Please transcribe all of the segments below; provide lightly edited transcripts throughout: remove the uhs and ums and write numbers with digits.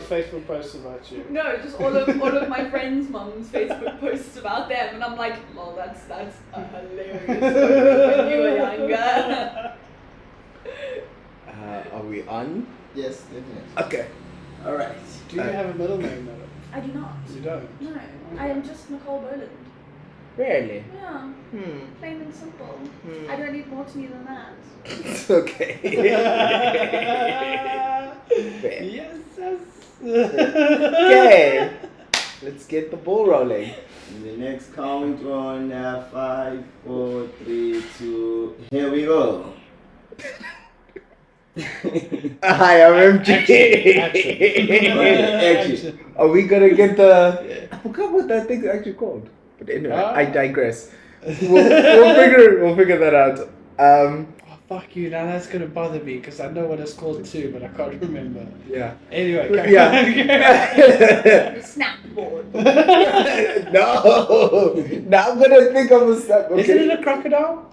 of Facebook posts about you. No, just all of my friends' mums' Facebook posts about them, and I'm like, well, that's a hilarious photo when you were younger. Are we on? Yes, definitely. Okay. All right. Do you have a middle name though? I do not. You don't? No, I am just Nicole Boland. Really? Yeah, plain and simple. I don't need more to me than that. Okay. Yes. Okay. Let's get the ball rolling. The next count on 5, 4, 3, 2. Here we go. Hi, I'm MG. Action. Are we gonna get the? I forgot what that thing's actually called. But anyway, I digress. We'll figure that out. Oh, fuck you! Now that's gonna bother me because I know what it's called too, but I can't remember. Yeah. Anyway. Snapboard. No. Now I'm gonna think of a step. Okay. Isn't it a crocodile?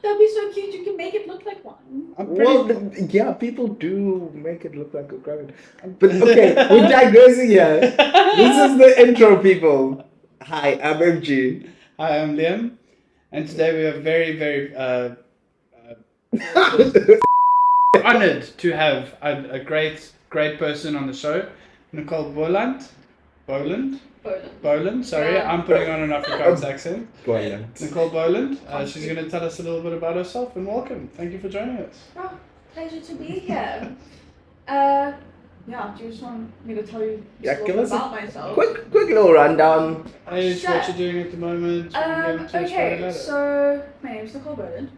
That'd be so cute. You can make it look like one. Well, yeah, people do make it look like a crocodile. But okay, we're digressing here. This is the intro, people. Hi, I'm MG. Hi, I'm Liam, and today we are very, very honored to have a great person on the show, Nicole Boland. Boland. Sorry, Yeah. I'm putting on an Afrikaans accent. Boland. Nicole Boland. She's going to tell us a little bit about herself, and welcome. Thank you for joining us. Oh, pleasure to be here. Yeah, do you just want me to tell you Yeah, just a give little us about myself? Quick little rundown. Age, Sure. what you're doing at the moment. Okay, so my name is Nicole Boland,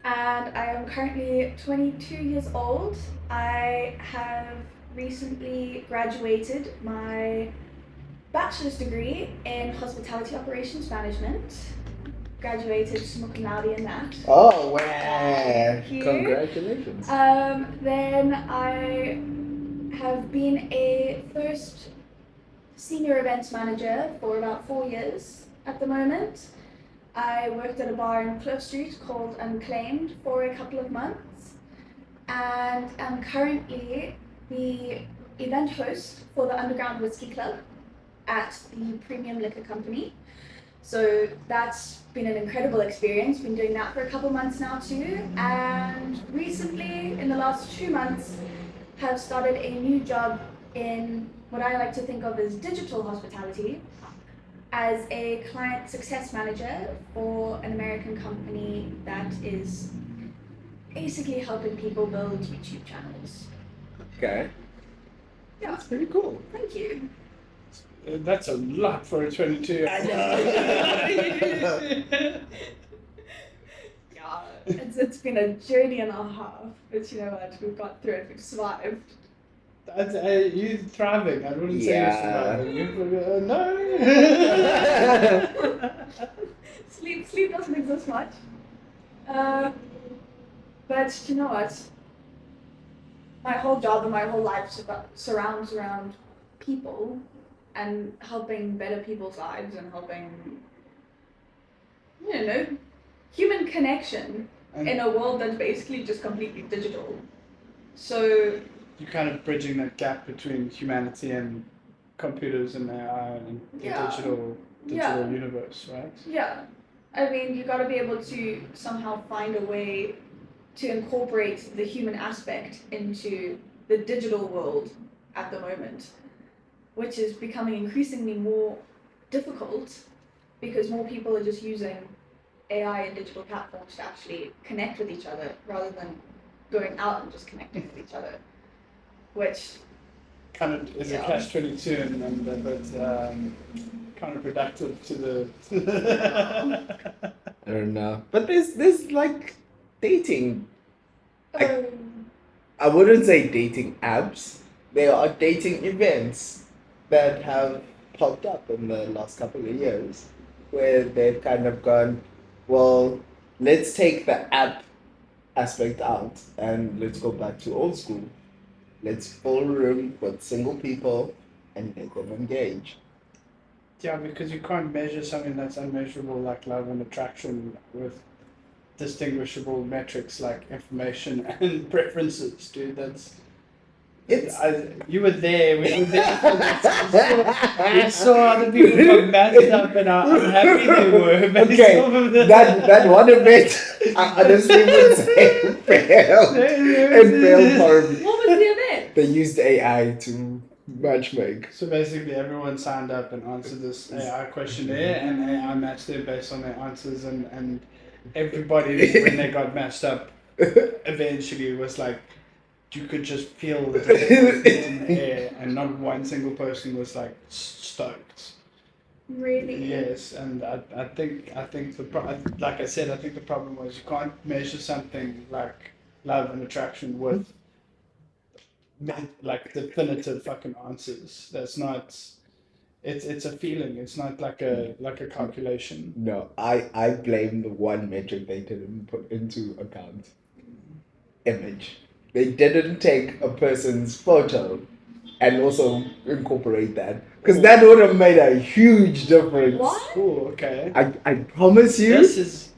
and I am currently 22 years old. I have recently graduated my bachelor's degree in hospitality operations management. Graduated summa cum laude in that. Oh, wow. Thank you. Congratulations. Then I have been a first senior events manager for about 4 years at the moment. I worked at a bar in Cliff Street called Unclaimed for a couple of months, and am currently the event host for the Underground Whiskey Club at the Premium Liquor Company. So that's been an incredible experience. Been doing that for a couple months now too, and recently, in the last 2 months, have started a new job in what I like to think of as digital hospitality, as a client success manager for an American company that is basically helping people build YouTube channels. Okay. Yeah. That's pretty cool. Thank you. That's a lot for a 22-year-old. I know. Yeah, it's been a journey and a half, but you know what? We've got through it. We've survived. You're thriving. I wouldn't say you're surviving. No. Sleep doesn't exist much. But you know what? My whole job and my whole life surrounds around people and helping better people's lives and helping, human connection in a world that's basically just completely digital. So You're kind of bridging that gap between humanity and computers and AI and the digital universe, right? yeah, I mean, you got to be able to somehow find a way to incorporate the human aspect into the digital world at the moment, which is becoming increasingly more difficult because more people are just using AI and digital platforms to actually connect with each other rather than going out and just connecting with each other, which kind of is a catch-22 and but counterproductive to the. I don't know. But there's like dating. I wouldn't say dating apps. There are dating events that have popped up in the last couple of years where they've kind of gone, well, let's take the app aspect out and let's go back to old school. Let's fill a room with single people and let them engage. Yeah, because you can't measure something that's unmeasurable like love and attraction with distinguishable metrics like information and preferences, dude. You were there. We were there. We saw other people got matched up, and how unhappy they were. Okay, that one event, I honestly would say failed. It failed horribly. What was the event? They used AI to matchmake. So basically, everyone signed up and answered this AI questionnaire, and AI matched them based on their answers, and everybody, when they got matched up, eventually was like, you could just feel the difference in the air, and not one single person was like stoked. Really? Yes, and I think like I said, I think the problem was you can't measure something like love and attraction with like definitive fucking answers. That's not. It's a feeling. It's not like a calculation. No, I blame the one metric they didn't put into account. Image. They didn't take a person's photo and also incorporate that, because that would have made a huge difference. What? Oh, okay. I promise you.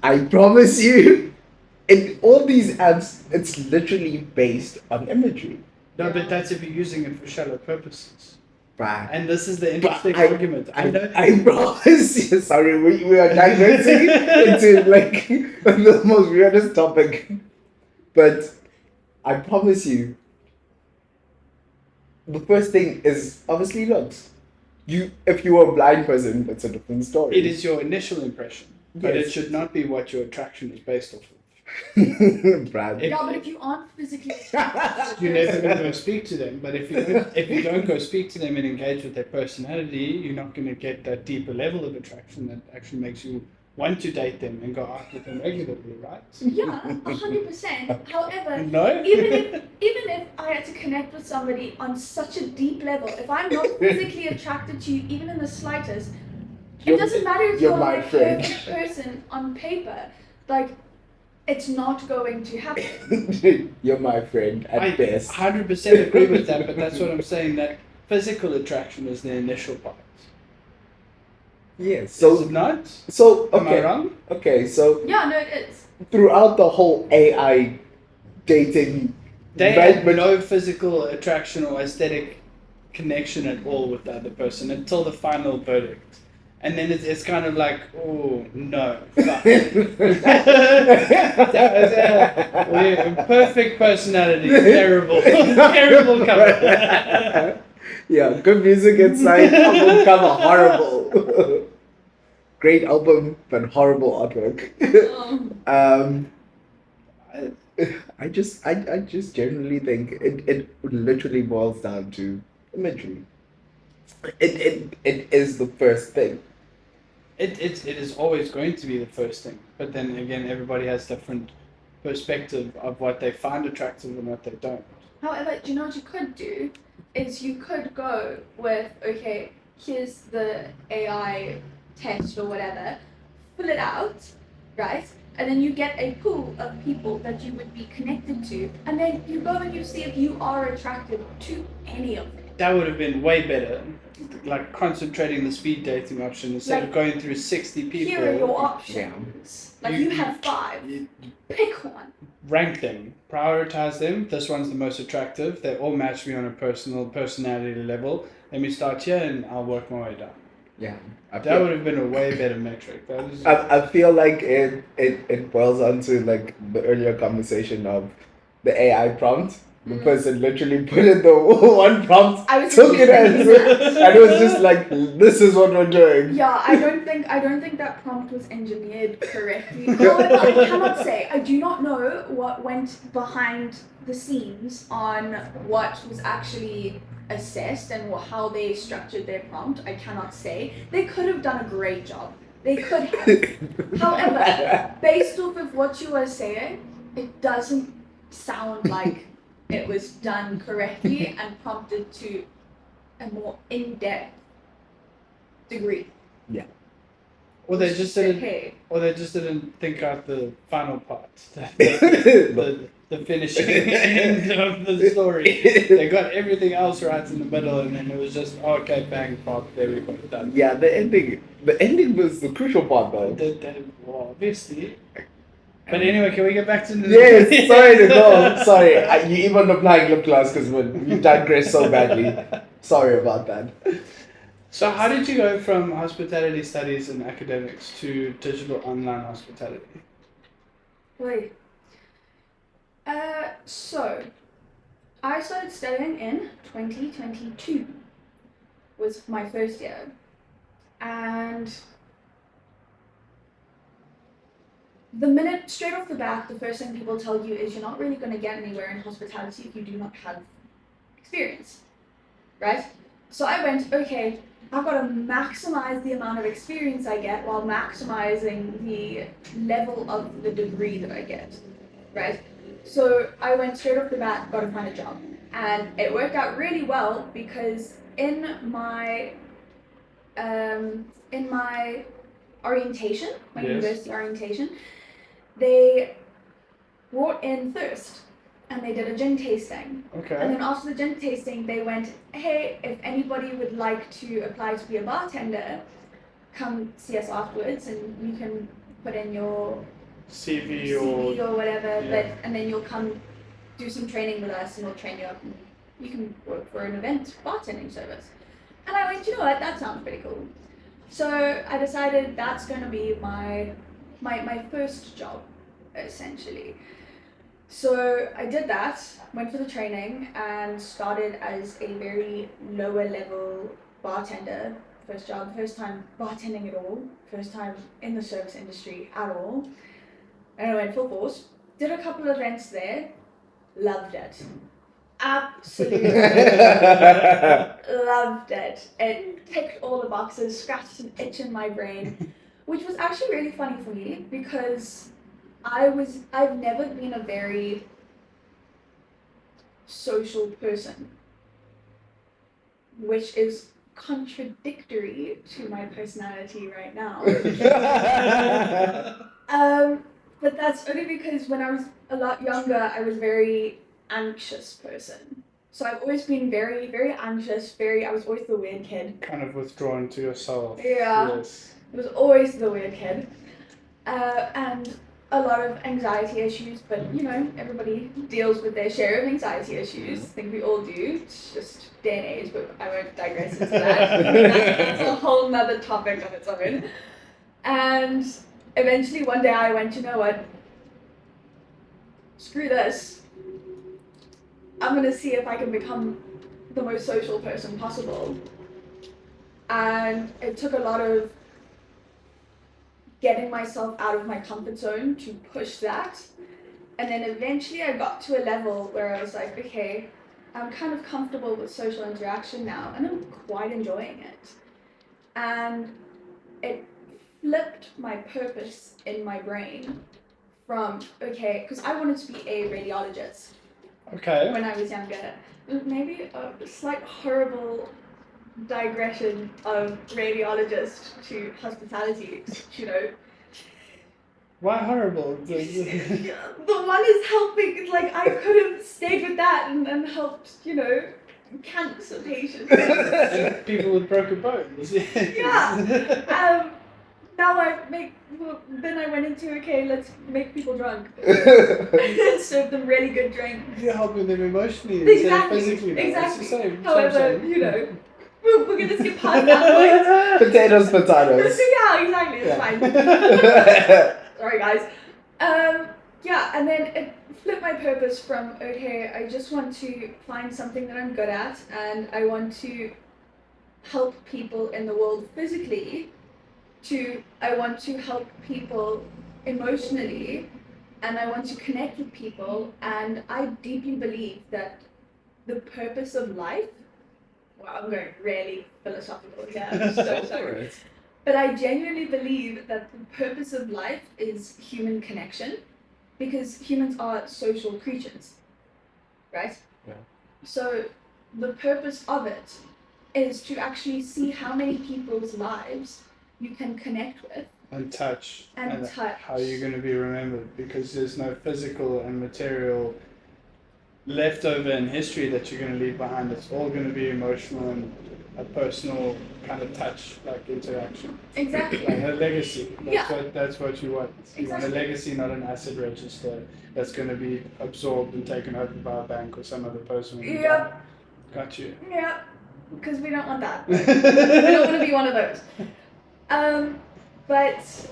I promise you. In all these apps, it's literally based on imagery. No, but that's if you're using it for shallow purposes. Right. And this is the interesting argument. I promise you. Sorry, we are digressing into like the most weirdest topic, but I promise you, the first thing is obviously looks. If you are a blind person, it's a different story. It is your initial impression, but Yes. it should not be what your attraction is based off of. Brad. Yeah, but if you aren't physically You're never going to go speak to them. But if you don't go speak to them and engage with their personality, you're not going to get that deeper level of attraction that actually makes you want to date them and go out with them regularly, right? Yeah, 100%. However, No. even if I had to connect with somebody on such a deep level, if I'm not physically attracted to you, even in the slightest, it doesn't matter if you're you're my a friend. perfect person on paper. Like, it's not going to happen. You're my friend at I best. 100% agree with that, but that's what I'm saying, that physical attraction is the initial part. Yes. Is So it not? so Am I okay. wrong? Okay. So Yeah, no, it is. throughout the whole AI dating, They right, had but- no physical attraction or aesthetic connection at all with the other person until the final verdict. And then it's kind of like, oh, no. Fuck. Perfect personality, terrible. Terrible cover. Yeah, good music inside, album cover horrible. Great album, but horrible artwork. I just generally think it literally boils down to imagery. It is the first thing. It is always going to be the first thing. But then again, everybody has different perspective of what they find attractive and what they don't. However, do you know what you could do? Is you could go with, okay, here's the AI test or whatever, fill it out, right? And then you get a pool of people that you would be connected to, and then you go and you see if you are attracted to any of them. That would have been way better. Like concentrating the speed dating option instead of going through 60 people. Here are your options. Like you have 5. You Pick one. rank them, prioritize them. This one's the most attractive. They all match me on a personality level. Let me start here and I'll work my way down. Yeah. That would have been a way better metric. That was, I feel like it boils on to like the earlier conversation of the AI prompt. The person literally put in the one prompt, took it and it was just like, this is what we're doing. Yeah, I don't think that prompt was engineered correctly. However, I cannot say. I do not know what went behind the scenes on what was actually assessed and how they structured their prompt. I cannot say. They could have done a great job. They could have. However, based off of what you were saying, it doesn't sound like it was done correctly and prompted to a more in-depth degree. Yeah. or they just didn't. Okay. Or they just didn't think out the final part. The finishing end of the story. They got everything else right in the middle, and then it was just okay, bang, pop, there we go, done. Yeah, the ending was the crucial part though. Well, obviously, But anyway, can we get back to the... Yes, sorry Nicole. Sorry, you even applying lip gloss because we digress so badly. Sorry about that. So how did you go from hospitality studies and academics to digital online hospitality? Wait. So, I started studying in 2022. Was my first year. And straight off the bat, the first thing people tell you is you're not really going to get anywhere in hospitality if you do not have experience, right? So I went, okay, I've got to maximize the amount of experience I get while maximizing the level of the degree that I get, right? So I went straight off the bat, got to find a job. And it worked out really well because in my orientation, my Yes. university orientation, they brought in Thirst and they did a gin tasting. Okay. And then after the gin tasting, they went, hey, if anybody would like to apply to be a bartender, come see us afterwards and you can put in your CV or whatever, yeah. and then you'll come do some training with us and we'll train you up and you can work for an event bartending service. And I went, you know what, that sounds pretty cool. So I decided that's going to be my first job, essentially. So I did that, went for the training, and started as a very lower level bartender. First job, first time bartending at all, first time in the service industry at all. And I went full force, did a couple of events there, loved it. Absolutely loved it. It ticked all the boxes, scratched an itch in my brain, which was actually really funny for me because I've never been a very social person, which is contradictory to my personality right now. But that's only because when I was a lot younger, I was a very anxious person. So I've always been very, very anxious, I was always the weird kid. Kind of withdrawn to yourself. Yeah. Yes. I was always the weird kid. And a lot of anxiety issues, but you know, everybody deals with their share of anxiety issues. I think we all do. It's just day and age, but I won't digress into that. That's a whole nother topic on its own. And eventually one day I went, you know what? Screw this. I'm gonna see if I can become the most social person possible. And it took a lot of getting myself out of my comfort zone to push that. And then eventually I got to a level where I was like, okay, I'm kind of comfortable with social interaction now and I'm quite enjoying it. And it flipped my purpose in my brain from, okay, because I wanted to be a radiologist. Okay. When I was younger. Maybe a slight horrible digression of radiologist to hospitality, you know. Why horrible? The one is helping, like I could have stayed with that and helped, you know, cancer patients. And people with broken bones. Yeah. Now then I went into, okay, let's make people drunk. Serve them really good drink. You're helping them emotionally Exactly. instead of physically. Exactly. It's the same. However, you know, we're going to skip past that point. Potatoes. Yeah, exactly. It's fine. Sorry, guys. Yeah, and then it flipped my purpose from, okay, I just want to find something that I'm good at, and I want to help people in the world physically, to I want to help people emotionally, and I want to connect with people, and I deeply believe that the purpose of life, wow, I'm going really philosophical here, I'm so sorry. But I genuinely believe that the purpose of life is human connection, because humans are social creatures, right? Yeah. So the purpose of it is to actually see how many people's lives you can connect with. And touch. And touch. How you're going to be remembered, because there's no physical and material leftover in history that you're going to leave behind. It's all going to be emotional and a personal kind of touch, like interaction, Exactly. like a legacy. That's what you want. You want a Exactly. legacy, not an asset register that's going to be absorbed and taken over by a bank or some other person. When you die. Got you. Yeah, because we don't want that. We don't want to be one of those. But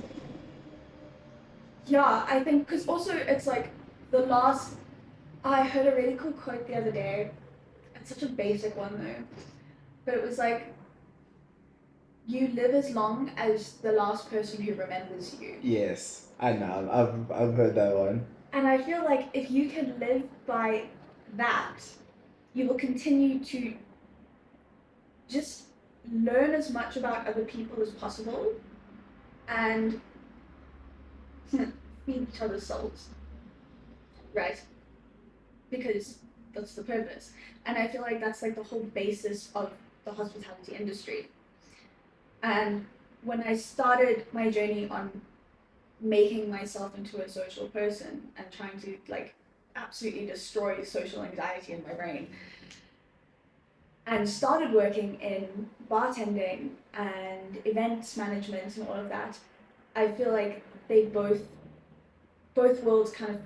yeah, I think because also it's like I heard a really cool quote the other day. It's such a basic one though, but it was like, you live as long as the last person who remembers you. Yes, I know. I've heard that one. And I feel like if you can live by that, you will continue to just learn as much about other people as possible and feed each other's souls. Right? Because that's the purpose. And I feel like that's like the whole basis of the hospitality industry. And when I started my journey on making myself into a social person and trying to like absolutely destroy social anxiety in my brain, and started working in bartending and events management and all of that, I feel like they both worlds kind of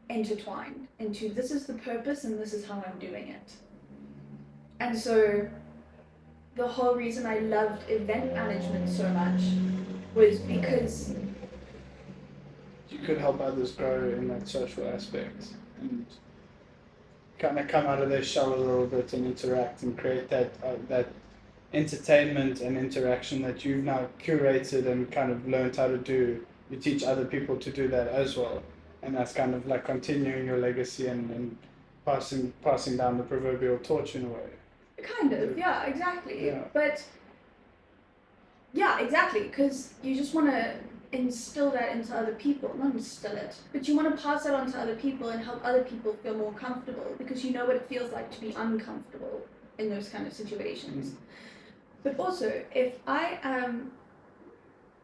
intertwined into, this is the purpose and this is how I'm doing it. And so the whole reason I loved event management so much was because You could help others grow in that social aspect and kind of come out of their shell a little bit and interact and create that entertainment and interaction that you've now curated and kind of learned how to do. You teach other people to do that as well, and that's kind of like continuing your legacy and passing down the proverbial torch in a way. kind of, yeah, exactly. Yeah. But yeah, exactly, because you just want to instill that into other people, not instill it, but you want to pass that on to other people and help other people feel more comfortable, because you know what it feels like to be uncomfortable in those kind of situations. But also, if I am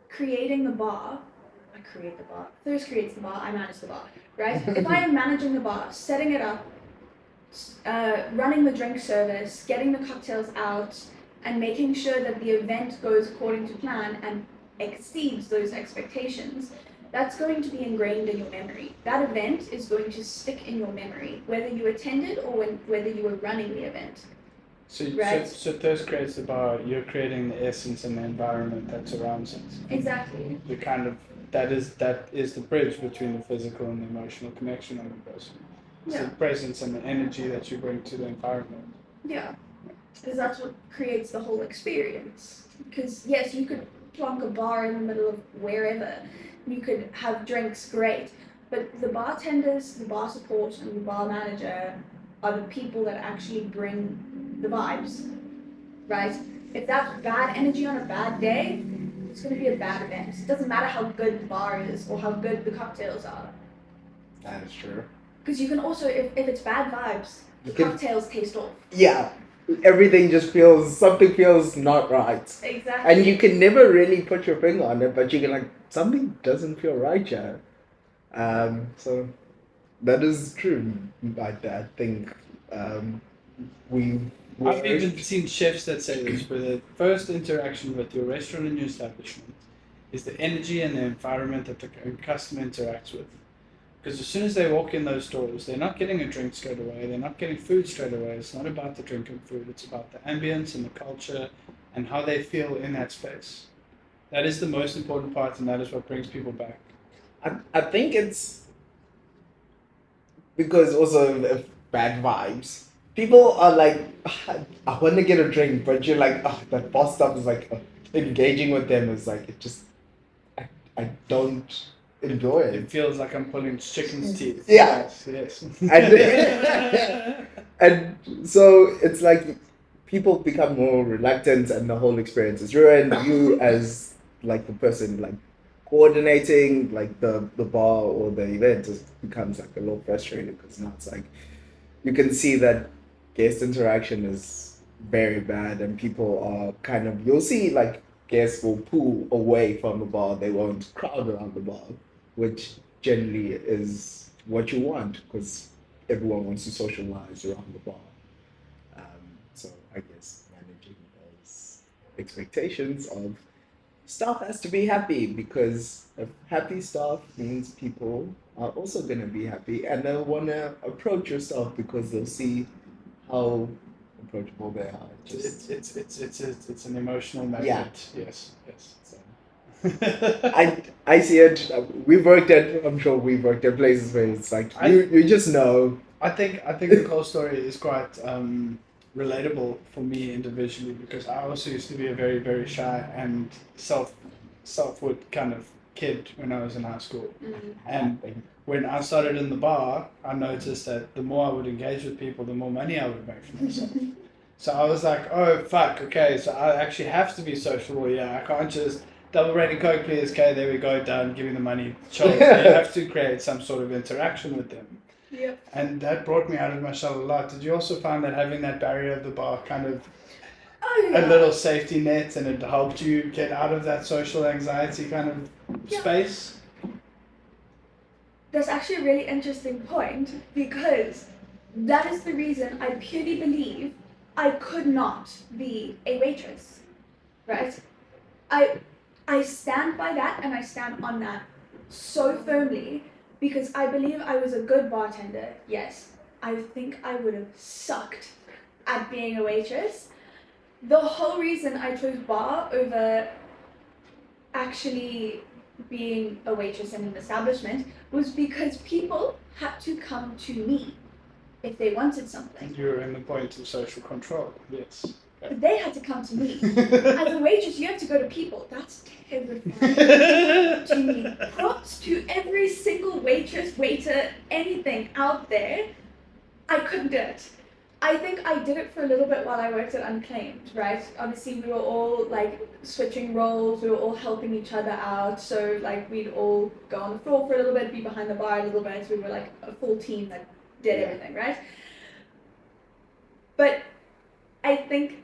creating the bar, I create the bar, Thirst creates the bar, I manage the bar, right? If I am managing the bar, setting it up, running the drink service, getting the cocktails out, and making sure that the event goes according to plan and exceeds those expectations, that's going to be ingrained in your memory. That event is going to stick in your memory, whether you attended or whether you were running the event. So, Right. so Thirst creates the bar, you're creating the essence and the environment that surrounds it. Exactly. The kind of, that is the bridge between the physical and the emotional connection of the person. It's Yeah. the presence and the energy that you bring to the environment. Yeah. Because that's what creates the whole experience. Because yes, you could plonk a bar in the middle of wherever, you could have drinks, great, but the bartenders, the bar support, and the bar manager are the people that actually bring the vibes, right? If that's bad energy on a bad day, it's going to be a bad event. It doesn't matter how good the bar is or how good the cocktails are. That is true. Because you can also, if it's bad vibes, the cocktails taste off. Yeah, everything just something feels not right. Exactly. And you can never really put your finger on it, but you can like, something doesn't feel right here. So that is true. I think I've even seen chefs that say this, where the first interaction with your restaurant and your establishment is the energy and the environment that the customer interacts with. Because as soon as they walk in those doors, they're not getting a drink straight away, they're not getting food straight away. It's not about the drink and food, it's about the ambience and the culture and how they feel in that space. That is the most important part, and that is what brings people back. I think it's because also of bad vibes. People are like, I want to get a drink, but you're like, that boss stuff is like, engaging with them is like, it just, I don't enjoy it. It feels like I'm pulling chicken's teeth. Yeah. Yes. And so it's like people become more reluctant and the whole experience is ruined. You as like the person like coordinating like the bar or the event becomes like a little frustrating because now it's like you can see that guest interaction is very bad and people are kind of, you'll see like guests will pull away from the bar, they won't crowd around the bar, which generally is what you want because everyone wants to socialize around the bar. So I guess managing those expectations of staff has to be happy, because if happy staff means people are also going to be happy, and they'll want to approach your staff because they'll see how approachable they are. It's an emotional magnet. Yeah. Yes. So, I see it. I'm sure we've worked at places where it's like you just know. I think Nicole's story is quite relatable for me individually, because I also used to be a very, very shy and self-wood kind of kid when I was in high school. And when I started in the bar, I noticed that the more I would engage with people, the more money I would make for myself. So I was like, oh fuck, okay, so I actually have to be sociable. Yeah, I can't just double rating Coke, please. Okay, there we go, done. Give me the money. Sure. You have to create some sort of interaction with them. Yep. And that brought me out of my shell a lot. Did you also find that having that barrier of the bar kind of a little safety net, and it helped you get out of that social anxiety kind of space? That's actually a really interesting point, because that is the reason I purely believe I could not be a waitress, right? I stand by that, and I stand on that so firmly, because I believe I was a good bartender. Yes, I think I would have sucked at being a waitress. The whole reason I chose bar over actually being a waitress in an establishment was because people had to come to me if they wanted something. You were in the point of social control, yes. But they had to come to me. As a waitress, you have to go to people. That's terrifying to me. Props to every single waitress, waiter, anything out there. I couldn't do it. I think I did it for a little bit while I worked at Unclaimed, right? Obviously, we were all like switching roles, we were all helping each other out. So like we'd all go on the floor for a little bit, be behind the bar a little bit. We were like a full team that did everything, right? But I think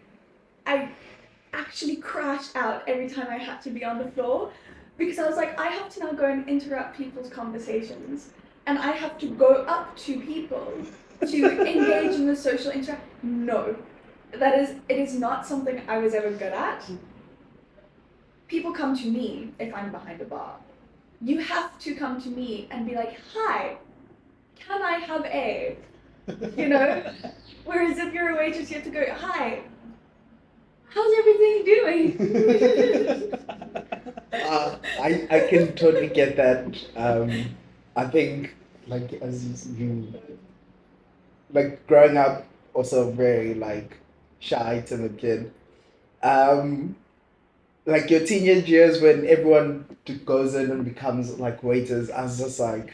I actually crashed out every time I had to be on the floor, because I was like, I have to now go and interrupt people's conversations, and I have to go up to people to engage in the social interaction. No, it is not something I was ever good at. People come to me if I'm behind a bar. You have to come to me and be like, hi, can I have a, you know? Whereas if you're a waitress, you have to go, hi, how's everything doing? I can totally get that. I think, like, as you like growing up, also very like shy, timid kid. Like your teenage years when everyone goes in and becomes like waiters, I was just like,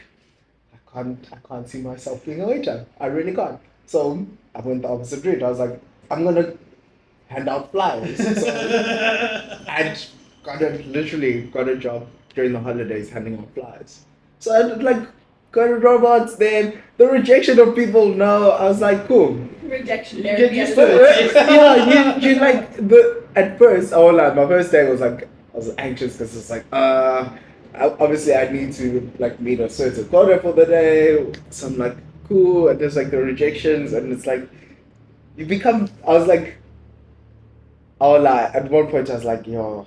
I can't see myself being a waiter. I really can't. So I went the opposite route. I was like, I'm gonna hand out flyers. So I literally got a job during the holidays handing out flyers. So I did like go to robots, then the rejection of people. No, I was like, cool. Rejection. You get used to it. Yeah, you like at first. Oh, like my first day was like I was anxious because it's like obviously I need to like meet a certain quota for the day. So I'm like cool, and there's like the rejections, and it's like you become. I was like, oh, like at one point I was like, yo,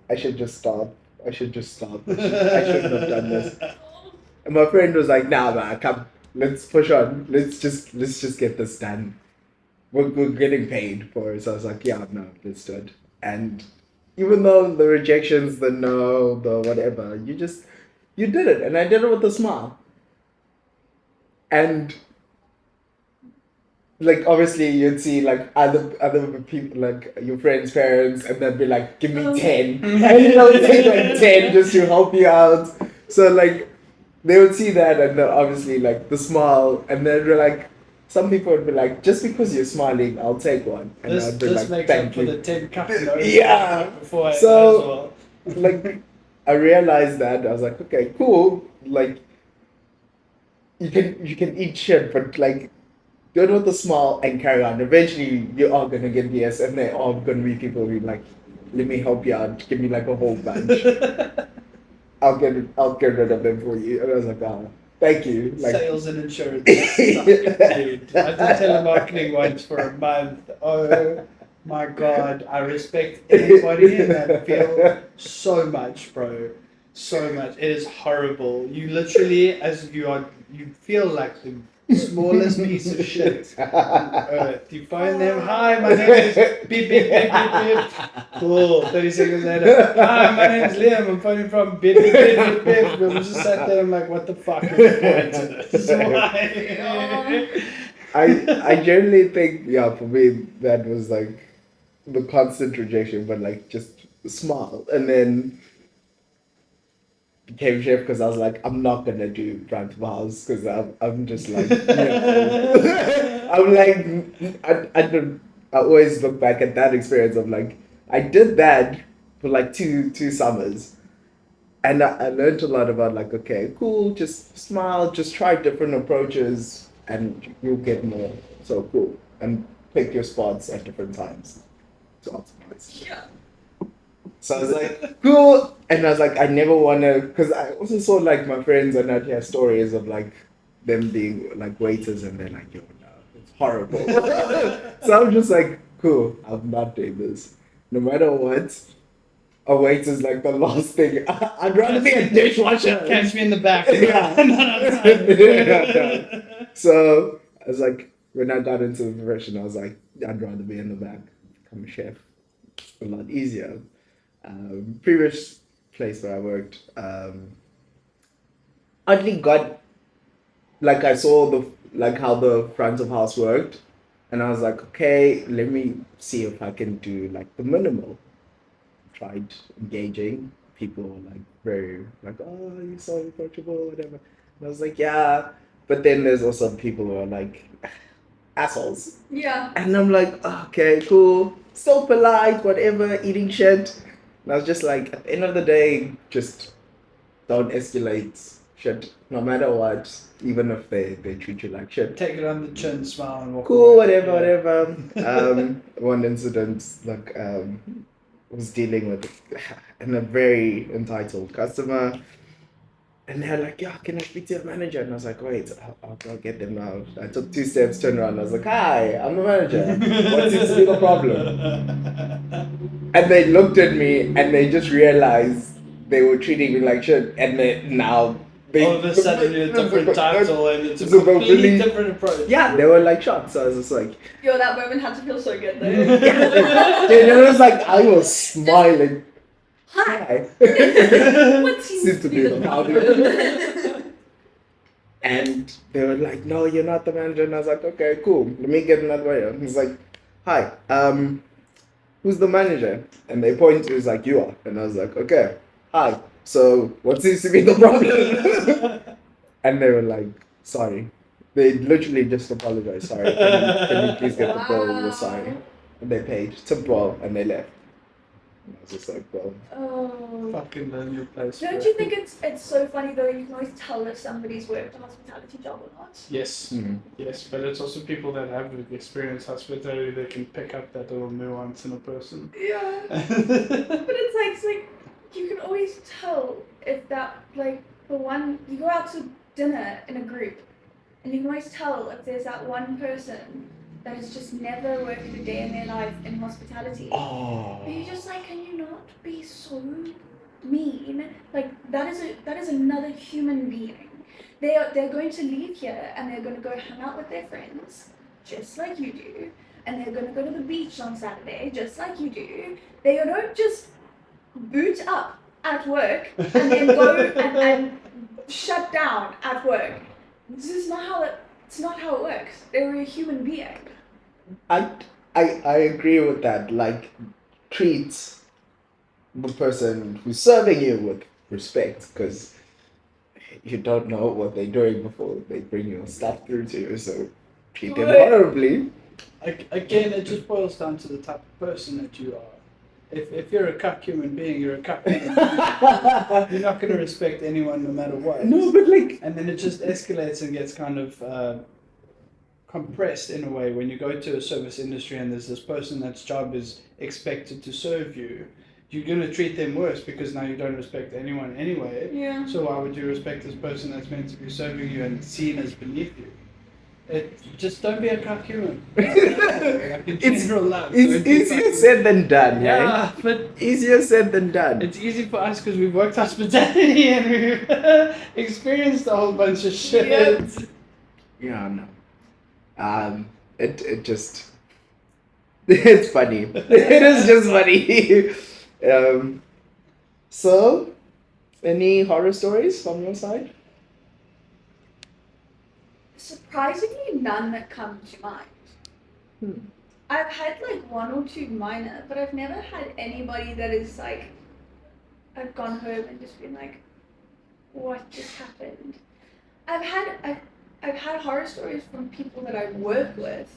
I should just stop. I shouldn't have done this. And my friend was like, nah, man, come, let's push on. Let's just get this done. We're getting paid for it. So I was like, yeah, no, let's do it. And even though the rejections, the no, the whatever, you did it. And I did it with a smile. And like obviously you'd see like other people, like your friends' parents, and they'd be like, give me 10. And you know, take like 10 just to help you out. So like they would see that, and then obviously like the smile, and then they're like, some people would be like, just because you're smiling, I'll take one. And I'd be like, makes thank up you. for the 10 cup notes. Yeah. Before So like I realized that I was like, okay, cool. Like you can eat shit, but like do it with a smile and carry on. Eventually you are gonna get yes, and they are gonna be people who like, let me help you out, give me like a whole bunch. I'll get rid of them for you. And I was like, oh, thank you. Like, sales and insurance. Dude. I did telemarketing once for a month. Oh My God, I respect anybody in that field so much, bro. So much. It is horrible. You literally, you feel like the smallest piece of shit on earth. You phone them, hi, my name is beep, beep, beep, beep, beep. Cool. 30 seconds later, hi, my name is Liam. I'm phoning from beep, beep, beep, beep, beep. We just sat there, I'm like, what the fuck is the point to this? Why? I generally think, yeah, for me, that was like the constant rejection, but like just smile. And then became chef because I was like, I'm not gonna do front of house because I'm just like, no. I'm like, I always look back at that experience of like, I did that for like two summers. And I learned a lot about like, okay, cool, just smile, just try different approaches and you'll get more. So cool. And pick your spots at different times to optimize. Yeah. So I was like, cool. And I was like, I never want to, because I also saw like my friends and I'd hear stories of like them being like waiters and they're like, yo, no, it's horrible. So I'm just like, cool, I'm not doing this. No matter what, a waiter's like the last thing. I'd rather be a dishwasher. Catch me in the back. Yeah. Not outside. No. So I was like, when I got into the profession, I was like, I'd rather be in the back, become a chef. It's a lot easier. Previous place where I worked, oddly got like I saw the like how the front of house worked, and I was like, okay, let me see if I can do like the minimal. Tried engaging people were like very like, oh, you're so approachable, whatever. And I was like, yeah, but then there's also people who are like assholes. Yeah. And I'm like, okay, cool, so polite, whatever, eating shit. And I was just like, at the end of the day, just don't escalate shit, no matter what, even if they treat you like shit. Take it on the chin, smile, and walk Cool, away. whatever. One incident, like, was dealing with a very entitled customer. And they're like, yeah, can I speak to your manager? And I was like, wait, I'll go get them now. I took 2 steps, turned around. I was like, hi, I'm the manager. What seems to be the problem? And they looked at me and they just realized they were treating me like shit. And now they... All of a sudden you're a different title and it's a It's a completely completely- different approach. Yeah, they were like shocked. So I was just like... Yo, that moment had to feel so good though. It was like, I was smiling. Hi. Hi. What Seems to be the problem. And they were like, no, you're not the manager. And I was like, okay, cool. Let me get another way. And he's like, hi, who's the manager? And they point to, he's like, you are. And I was like, okay, hi. So what seems to be the problem? And they were like, sorry. They literally just apologized. Sorry, can you please get the bill? We're sorry. And they paid, took bill, and they left. And I was just like, well. Oh. Fucking learn your place. Don't bro. you think it's so funny though? You can always tell if somebody's worked a hospitality job or not. Yes. Mm-hmm. Yes, but it's also people that have experienced hospitality that can pick up that little nuance in a person. Yeah. But it's like you can always tell if that like the one you go out to dinner in a group and you can always tell if there's that one person that has just never worked a day in their life in hospitality. Oh. But you're just like, can you not be so mean? Like that is another human being. They're going to leave here and they're going to go hang out with their friends, just like you do, and they're going to go to the beach on Saturday, just like you do. They don't just boot up at work and then go and shut down at work. This is not how it's not how it works. They're a human being. I agree with that. Like, treat the person who's serving you with respect, because you don't know what they're doing before they bring your stuff through to you. So treat them horribly. Again, it just boils down to the type of person that you are. If you're a cuck human being, you're a cuck human being. You're not going to respect anyone no matter what. No, but like... And then it just escalates and gets kind of compressed in a way when you go to a service industry and there's this person that's job is expected to serve you. You're going to treat them worse because now you don't respect anyone anyway. Yeah. So why would you respect this person that's meant to be serving you and seen as beneath you? Just don't be a cock human. Like in general love. It's Don't be easier fucking- said than done, Yeah, right? but Easier said than done. it's easy for us because we've worked hospitality and we've experienced a whole bunch of shit. Yep. Yeah, no. It just it's funny. It is just funny. So, any horror stories from your side? Surprisingly, none that come to mind. Hmm. I've had like one or two minor, but I've never had anybody that is like, I've gone home and just been like, what just happened? I've had horror stories from people that I work with,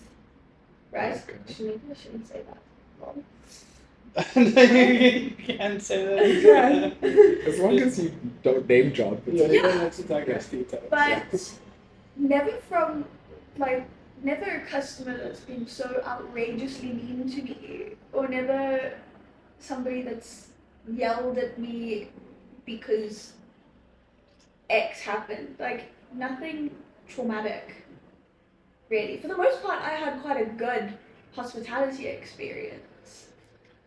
right? That's good. Actually, maybe I shouldn't say that. Well, You can't say that. As long as you don't name drop. Yeah, It's you Yeah. don't have to digress details. But never from, like, never a customer that's been so outrageously mean to me, or never somebody that's yelled at me because X happened. Like, nothing traumatic, really. For the most part, I had quite a good hospitality experience.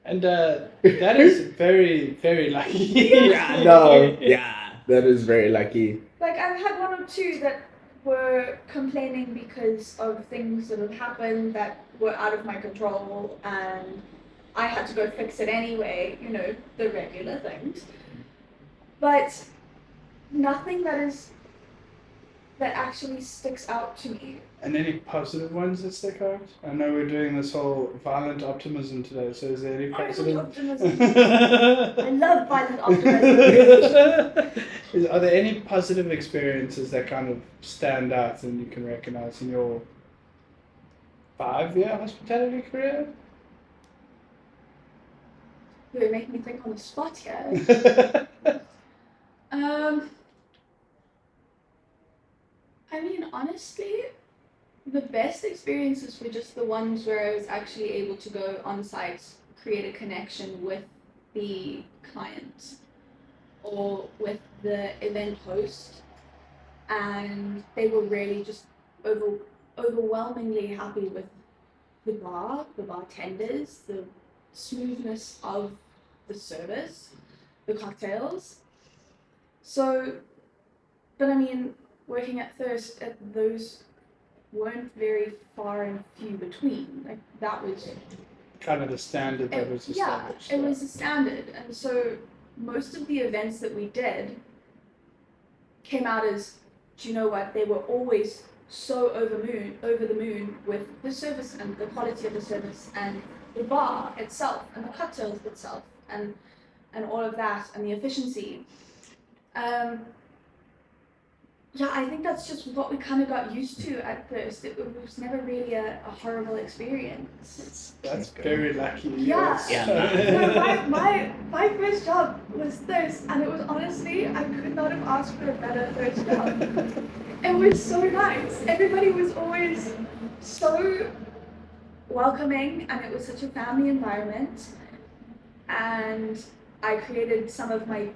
And that is very, very lucky. Yeah, no. Yeah, that is very lucky. Like, I've had one or two that were complaining because of things that had happened that were out of my control, and I had to go fix it anyway, you know, the regular things. But nothing that actually sticks out to me. And any positive ones that stick out? I know we're doing this whole violent optimism today, so is there any positive? Optimism. I love violent optimism. Are there any positive experiences that kind of stand out and you can recognize in your 5-year hospitality career? You're making me think on the spot here. I mean, honestly, the best experiences were just the ones where I was actually able to go on site, create a connection with the client or with the event host, and they were really just overwhelmingly happy with the bartenders, the smoothness of the service, the cocktails. So, but I mean, working at Thirst, those weren't very far and few between. Like, that was Kind of the standard that was yeah, established. it was a standard, and so most of the events that we did came out as, do you know what? They were always so over the moon with the service and the quality of the service and the bar itself and the cocktails itself and all of that and the efficiency. Yeah, I think that's just what we kind of got used to at first. It was never really a horrible experience. That's very lucky. Yeah. Yes. No, my first job was Thirst, and it was honestly, I could not have asked for a better first job. It was so nice. Everybody was always so welcoming, and it was such a family environment. And I created some of my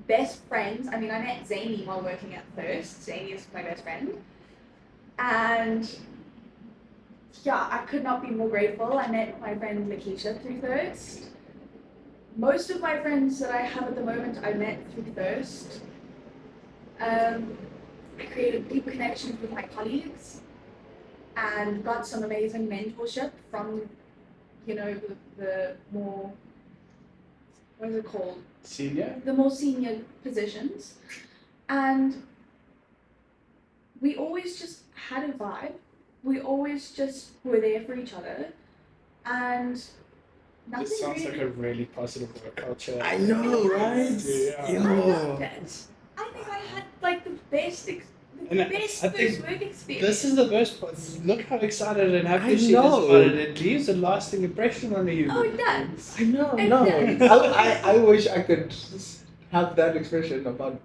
best friends. I mean, I met Zany while working at Thirst. Zany is my best friend. And yeah, I could not be more grateful. I met my friend Lakeisha through Thirst. Most of my friends that I have at the moment, I met through Thirst. I created deep connections with my colleagues and got some amazing mentorship from, you know, the more, what is it called? Senior? The more senior positions. And we always just had a vibe. We always just were there for each other. And nothing This sounds really... like a really positive work culture. I know, right? Yeah. I loved it. I think I had like the best And I best think first work experience. This is the best part. Look how excited and happy I she is know. about it. It leaves a lasting impression on you. Oh, it does. I know, It no. does. I wish I could have that expression about.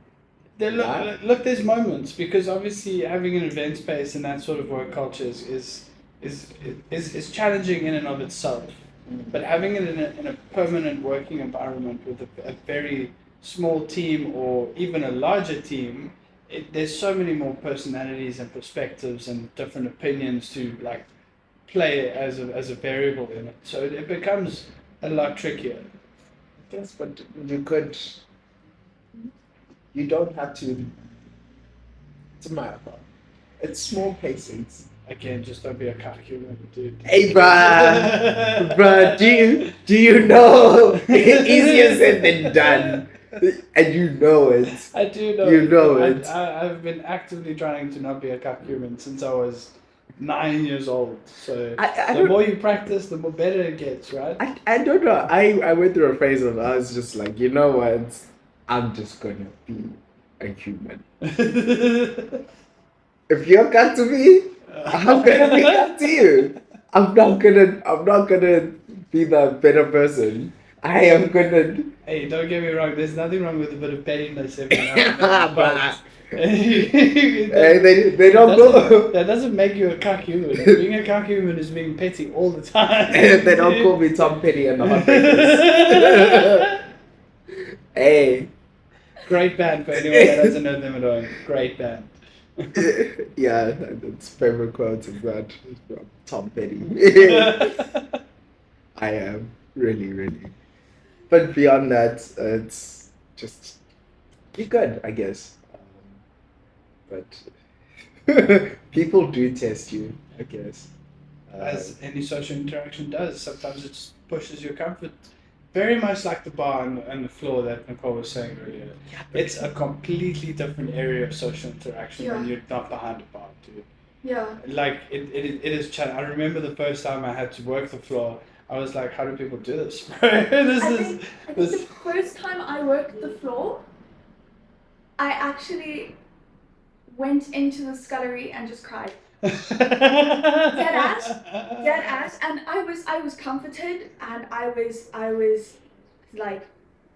There, look, Yeah. look, there's moments because obviously having an event space and that sort of work culture is challenging in and of itself. But having it in a permanent working environment with a very small team or even a larger team there's so many more personalities and perspectives and different opinions to like play as a variable in it. So it becomes a lot trickier. Yes, but you don't have to. It's a marathon. It's small pacings. Again, just don't be a calculator, dude. Hey, bruh, do you know? Easier said than done, and you know it. I do know. You know it. I've been actively trying to not be a human since I was 9 years old. So I the don't- more you practice, the more better it gets, right? I don't know. I went through a phase of I was just like, you know what? I'm just gonna be a human. If you're cut to me, I'm gonna be cut to you. I'm not gonna be the better person. I am gonna. Hey, don't get me wrong. There's nothing wrong with a bit of pettiness every now and then, But but they don't go. that doesn't make you a cuck human. Being a cuck human is being petty all the time. They don't call me Tom Petty and the Heartbreakers. Hey. Great band for anyone that doesn't know them at all. Great band. Yeah, that's favorite quote is that from Tom Petty. I am really. But beyond that, it's just be good, I guess. But people do test you, I guess. As any social interaction does, sometimes it just pushes your comfort. Very much like the bar and the floor that Nicole was saying earlier. It's a completely different area of social interaction when you're not behind a bar, dude. Yeah. Like, it is challenging. I remember the first time I had to work the floor, I was like, how do people do this? I think the first time I worked the floor, I actually went into the scullery and just cried. Dead ass, and I was comforted, and I was like,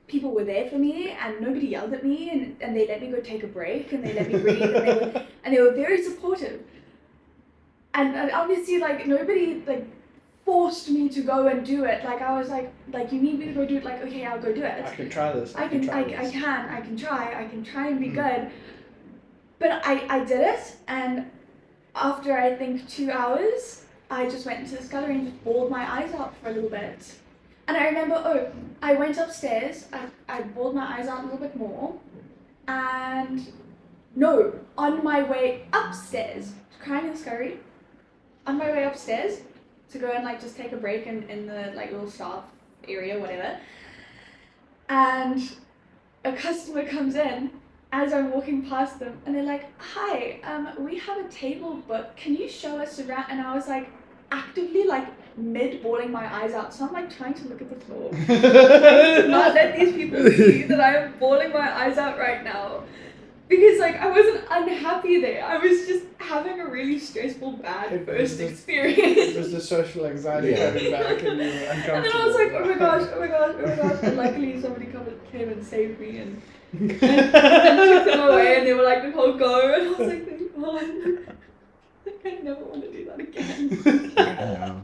people were there for me, and nobody yelled at me, and they let me go take a break, and they let me breathe, and they were very supportive, and obviously like nobody like forced me to go and do it. Like I was like you need me to go do it, like okay, I'll go do it. I can try this. I can try and be good, but I did it, and after I think 2 hours, I just went into the scullery and just bawled my eyes out for a little bit. And I remember, I went upstairs, I bawled my eyes out a little bit more, and no, on my way upstairs, crying in the scullery, on my way upstairs to go and like just take a break in the like little staff area, whatever, and a customer comes in as I'm walking past them, and they're like, hi, we have a table booked, can you show us around? And I was like, actively like mid-bawling my eyes out, so I'm like trying to look at the floor. Trying to not let these people see that I am bawling my eyes out right now. Because like I wasn't unhappy there, I was just having a really stressful, bad first experience. It was the social anxiety coming back, and you were uncomfortable. And then I was like, oh my gosh, and luckily somebody came and saved me and took them away, and they were like, Nicole, go, and I was like, thank God. Like, I never want to do that again.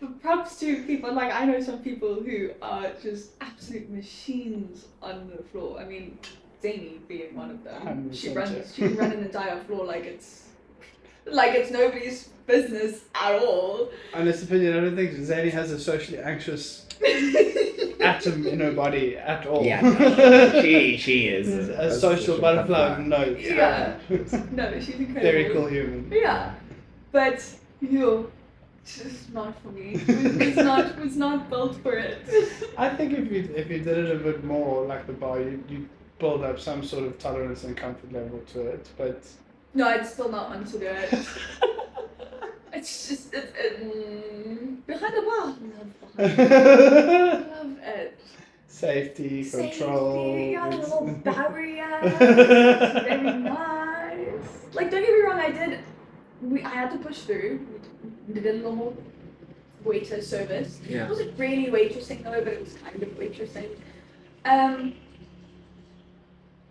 But props to people, like I know some people who are just absolute machines on the floor. I mean, Zany being one of them. She can run an entire floor like it's nobody's business at all. Honest opinion, I don't think Zany has a socially anxious atom in her body at all. Yeah, she is a social butterfly. No. Yeah. No, she's incredible. Very cool human. Yeah, but it's just not for me. It was not built for it. I think if you did it a bit more like the bar, you build up some sort of tolerance and comfort level to it. But no, I'd still not want to do it. It's just behind the bar. Love it. Safety, control. Yeah, the little barrier. Very nice. Like, don't get me wrong, I had to push through. We did a little waiter service. Yeah. It wasn't really waitressing though, but it was kind of waitressing.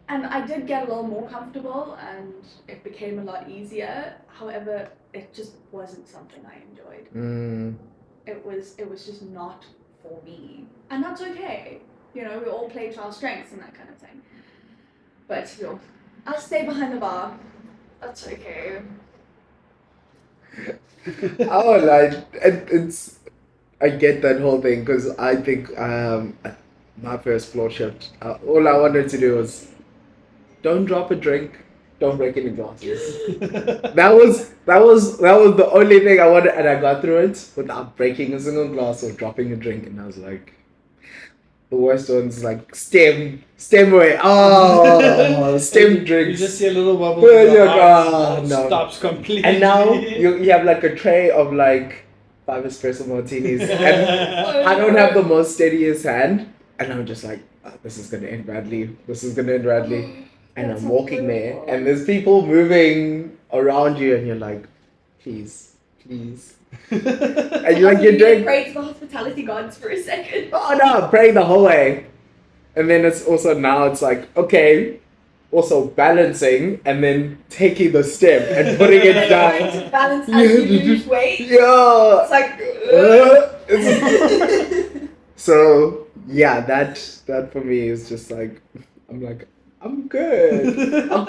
And I did get a little more comfortable, and it became a lot easier. However, it just wasn't something I enjoyed. It was just not for me, and that's okay. You know, we all play to our strengths and that kind of thing. But I'll stay behind the bar. That's okay. Oh, like it's I get that whole thing because I think at my first floor shift, all I wanted to do was don't drop a drink, don't break any glasses. That was the only thing I wanted, and I got through it without breaking a single glass or dropping a drink, and I was like. The worst ones like stem away. Oh, stem drinks. You just see a little bubble. Well, in your you're like, eyes, oh, and it no. stops completely. And now you have like a tray of like 5 espresso martinis, and I don't have the most steadiest hand, and I'm just like, oh, this is gonna end badly. This is gonna end badly. And That's I'm walking there, horrible. and there's people moving around you, and you're like, please. And you're like, you're doing. Pray to the hospitality gods for a second. Oh no, I'm praying the whole way. And then it's also now it's like, okay, also balancing and then taking the step and putting it Trying down. to balance as you lose weight. Yeah. It's like. So yeah, that for me is just like I'm good. I'll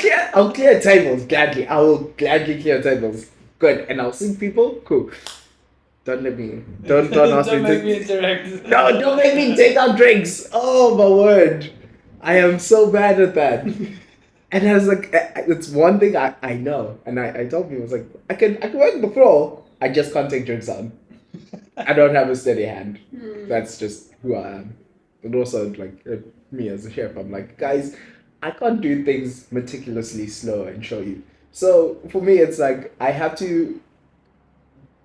clear tables gladly. I will gladly clear tables. Good. And I'll sing people? Cool. Don't ask Don't me make to me interact. No, don't make me take out drinks. Oh my word. I am so bad at that. And I was like, it's one thing I know. And I told people, I was like, I can work the floor. I just can't take drinks on. I don't have a steady hand. That's just who I am. And also, like, me as a chef, I'm like, guys, I can't do things meticulously slow and show you. So for me, it's like, I have to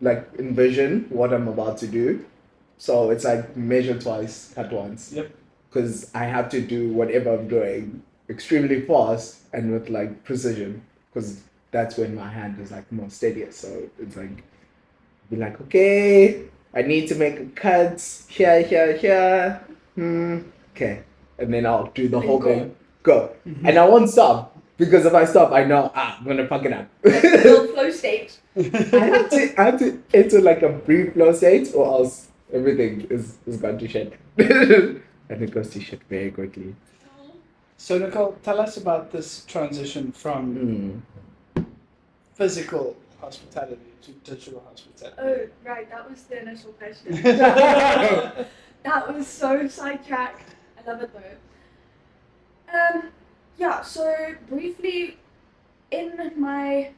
like envision what I'm about to do. So it's like measure twice, cut once. Yep. Because I have to do whatever I'm doing extremely fast and with like precision. Because that's when my hand is like more steadier. So it's like, be like, okay, I need to make a cut here. Okay. And then I'll do the And whole go. thing. Go. And I won't stop. Because if I stop, I know, I'm going to fuck it up. Little flow state. I have to enter like a brief flow state or else everything is gone to shit. And it goes to shit very quickly. So Nicole, tell us about this transition from physical hospitality to digital hospitality. Oh, right, that was the initial question. That was so sidetracked. I love it though. Yeah, so briefly, in my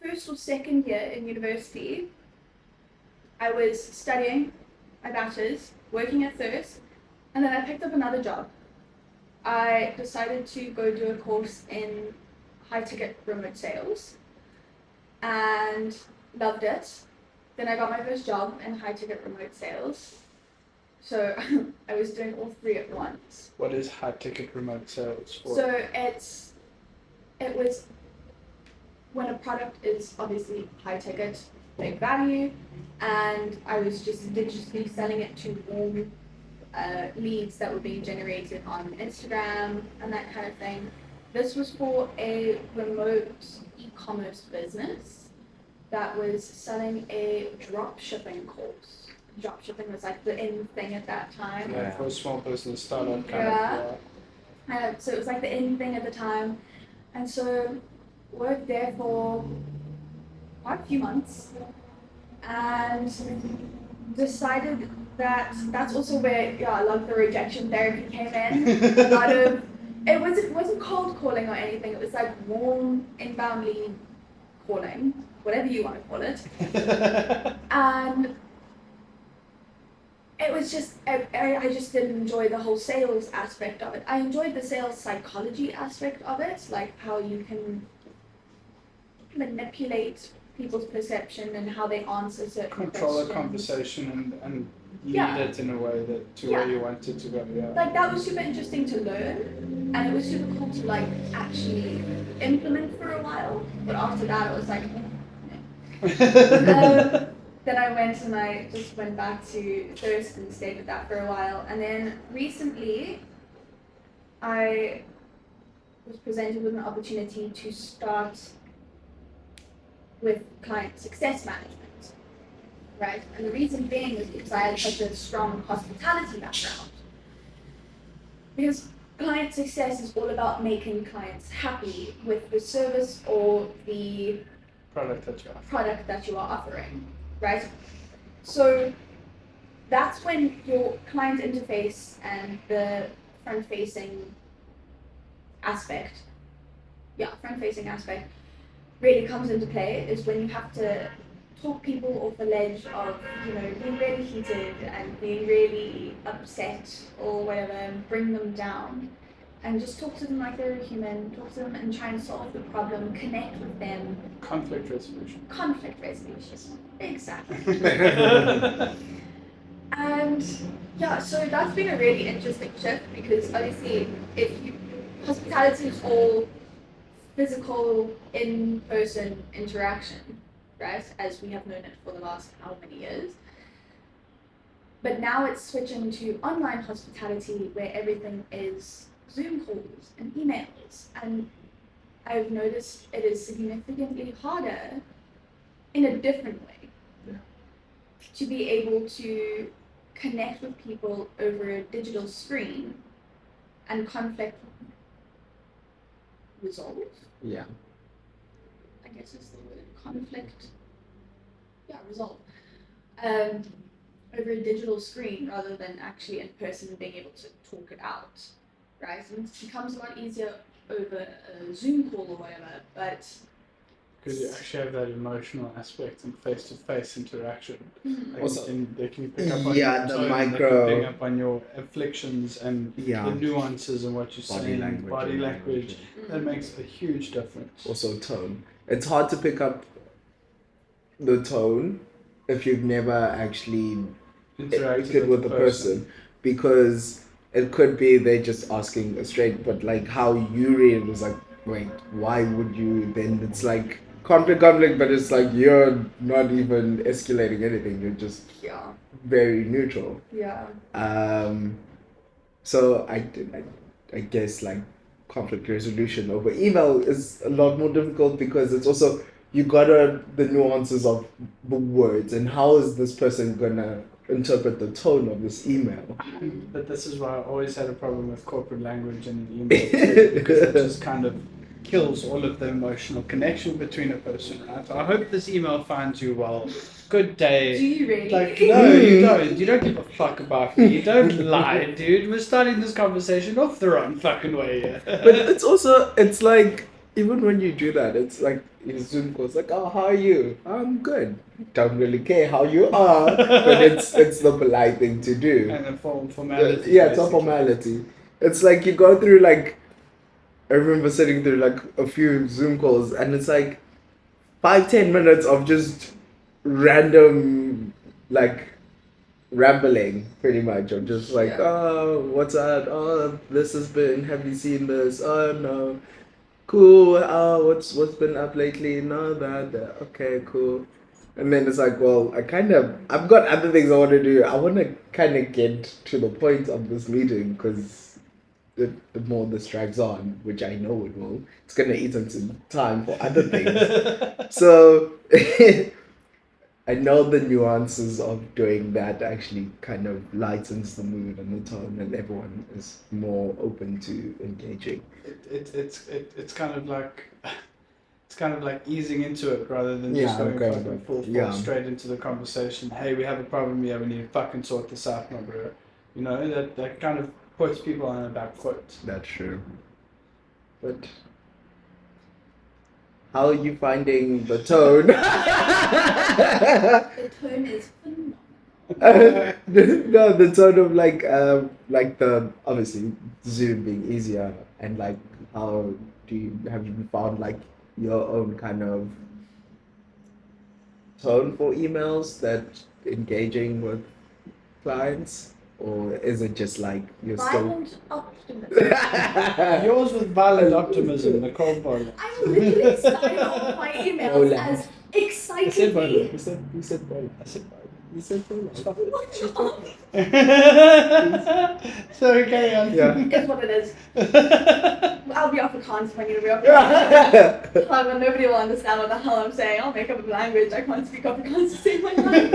first or second year in university, I was studying my bachelor's, working at Thirst, and then I picked up another job. I decided to go do a course in high-ticket remote sales and loved it. Then I got my first job in high-ticket remote sales. So I was doing all three at once. What is high ticket remote sales for? So it was when a product is obviously high ticket, big value, and I was just digitally selling it to warm leads that were being generated on Instagram and that kind of thing. This was for a remote e-commerce business that was selling a drop shipping course. Drop shipping was like the in thing at that time. Yeah, for a small business startup kind Yeah. of. So it was like the in thing at the time. And so worked there for quite a few months and decided that that's also where a lot of the rejection therapy came in. A lot of it wasn't cold calling or anything, it was like warm inbound lead calling, whatever you want to call it. And it was just, I just didn't enjoy the whole sales aspect of it. I enjoyed the sales psychology aspect of it, like how you can manipulate people's perception and how they answer certain Control a questions. conversation and lead Yeah. it in a way that to where you want it to go. Yeah. Like that was super interesting to learn, and it was super cool to like actually implement for a while. But after that, it was like. Then I went and I just went back to Thirst and stayed with that for a while. And then recently, I was presented with an opportunity to start with client success management, right? And the reason being is because I had such a strong hospitality background. Because client success is all about making clients happy with the service or the Product that you are. offering, right? So that's when your client interface and the front-facing aspect really comes into play, is when you have to talk people off the ledge of, being really heated and being really upset or whatever, and bring them down. And just talk to them like they're a human, talk to them and try and solve the problem, connect with them. Conflict resolution. Exactly. And yeah, so that's been a really interesting shift, because obviously hospitality is all physical, in-person interaction, right? As we have known it for the last how many years. But now it's switching to online hospitality, where everything is Zoom calls and emails. And I've noticed it is significantly harder in a different way to be able to connect with people over a digital screen and conflict resolve. Yeah. I guess is the word. Conflict. Yeah, resolve. Over a digital screen rather than actually in person being able to talk it out, right? And it becomes a lot easier over a Zoom call or whatever, but because you actually have that emotional aspect and face-to-face interaction. Like, Also, and they can pick up on yeah, your the tone, micro- they can pick up on your afflictions and Yeah. the nuances and what you're saying, body language. That makes a huge difference. Also tone. It's hard to pick up the tone if you've never actually interacted with the person, because it could be they're just asking straight, but like how you read it was like, wait, why would you? Then it's like conflict, but it's like you're not even escalating anything. You're just very neutral. Yeah. So I guess like conflict resolution over email is a lot more difficult, because it's also you gotta the nuances of the words and how is this person gonna interpret the tone of this email. But this is why I always had a problem with corporate language in an email too, because it just kind of kills all of the emotional connection between a person, right? I hope this email finds you well. Good day. Do you really? Like, no, you don't. You don't give a fuck about me. Don't lie, dude. We're starting this conversation off the wrong fucking way here. But it's like, even when you do that, it's like in Zoom calls, like, oh, how are you? I'm good. Don't really care how you are, but it's the polite thing to do. And a formality. Yeah, it's a formality. It's like you go through like, I remember sitting through like a few Zoom calls, and it's like 5-10 minutes of just random like rambling, pretty much. I'm just like, oh, what's that? Oh, this has been. Have you seen this? Oh no. Cool. Oh, what's been up lately? No, that. Okay, cool. And then it's like, well, I've got other things I want to do. I want to kind of get to the point of this meeting, because the more this drags on, which I know it will, it's gonna eat into time for other things. So I know the nuances of doing that actually kind of lightens the mood and the tone, and everyone is more open to engaging. It's kind of like easing into it rather than just going fucking full straight into the conversation. Hey, we have a problem here. We need to fucking sort this out, my bro. You know, that kind of puts people on the back foot. That's true. But how are you finding the tone? The tone is phenomenal. No, the tone of like the obviously Zoom being easier, and like how have you found like your own kind of tone for emails that engaging with clients? Or is it just like you're Violent optimism. Yours with violent optimism, Nicole Boland. I will literally sign off my emails Boland. as I said Boland. excitedly. You said Boland. I said Boland. You said Boland. Stop What? it. Sorry, carry on. Yeah. It's what it is. I'll be Afrikaans when you're Afrikaans. However, nobody will understand what the hell I'm saying. I'll make up a language. I can't speak Afrikaans to save my life.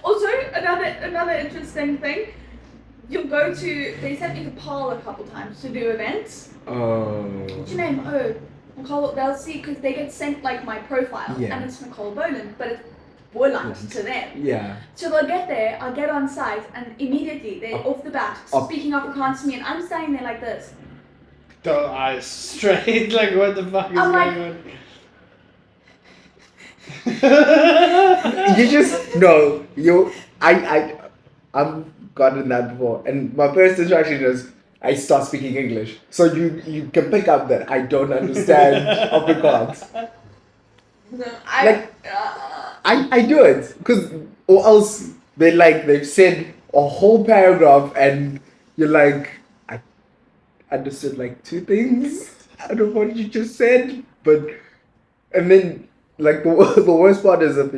Also, another interesting thing. you'll go to, they sent me to Paul a couple times to do events. Oh. What's your name? Oh, Nicole, they'll see, because they get sent like my profile, Yeah. and it's Nicole Boland, but it's Boland to them. Yeah. So they'll get there, I'll get on site, and immediately they're off the bat speaking Afrikaans to me, and I'm standing there like this. Dull eyes straight, like what the fuck is I'm like- going You just no. I've gotten that before, and my first interaction is I start speaking English, so you can pick up that I don't understand Afrikaans. No, I do it because or else they've said a whole paragraph and you're like I understood like two things out of what you just said, but and then like the worst part is if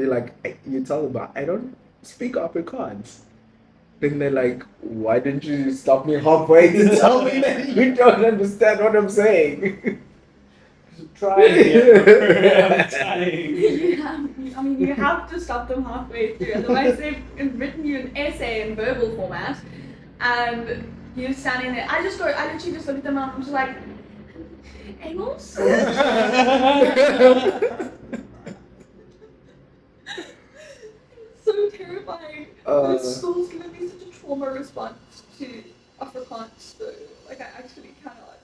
you tell them I don't speak Afrikaans. Then they're like, why didn't you stop me halfway to tell me that you don't understand what I'm saying? Trying to get you have to stop them halfway through, otherwise they've written you an essay in verbal format, and you're standing there. I literally just look at them and I'm just like, Engels? So terrifying. The school's gonna be such a trauma response to Afrikaans, so like I actually cannot.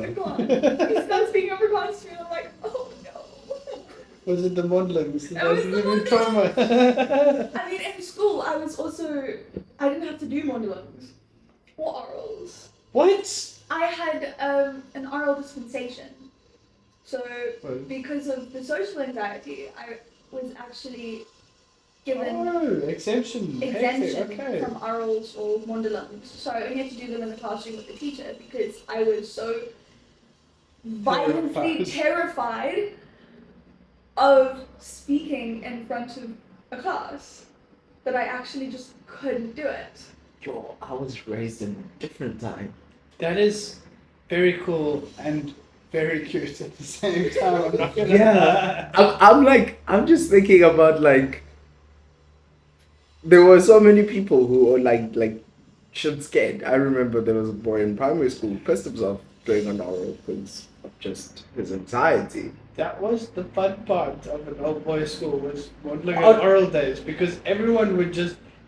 He starts speaking Afrikaans to me, and I'm like, oh no. Was it the Mondlings? It was the Mondlings. Trauma. I mean, in school, I didn't have to do monologues or orals. What? I had an oral dispensation. So, because of the social anxiety, I was actually given exemption from orals or mondelungs. So I only had to do them in the classroom with the teacher because I was so violently terrified of speaking in front of a class that I actually just couldn't do it. Yo, I was raised in a different time. That is very cool and very cute at the same time. I'm not gonna I'm just thinking about there were so many people who were like shit scared. I remember there was a boy in primary school who pissed himself doing an oral because of just his anxiety. That was the fun part of an old boys' school was looking at oral days because everyone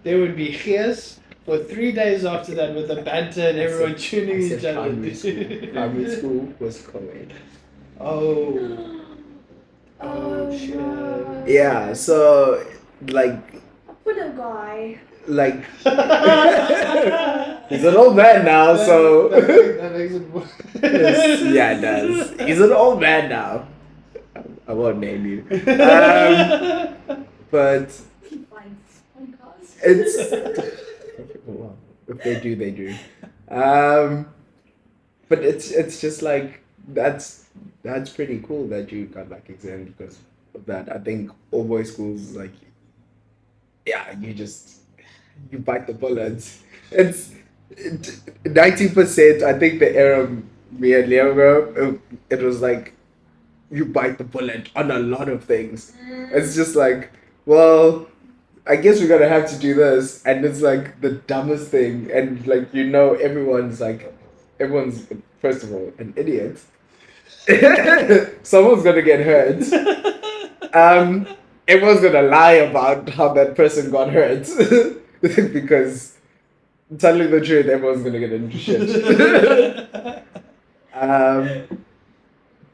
there would be cheers for 3 days after that with the banter and everyone tuning each other. Primary school was co-ed. Oh shit. No. Yeah, so What a guy. He's an old man now, so that makes it worse. yeah, it does. He's an old man now. I won't name you. But it's well, if they do, they do. But it's just like that's pretty cool that you got exempt because of that. I think all boys schools you bite the bullet. It's 90%. I think the era me and Leo were, it was like you bite the bullet on a lot of things. It's just like, well, I guess we're gonna have to do this, and it's like the dumbest thing, and everyone's first of all an idiot. Someone's gonna get hurt. Everyone's gonna lie about how that person got hurt because telling the truth, everyone's gonna get into shit.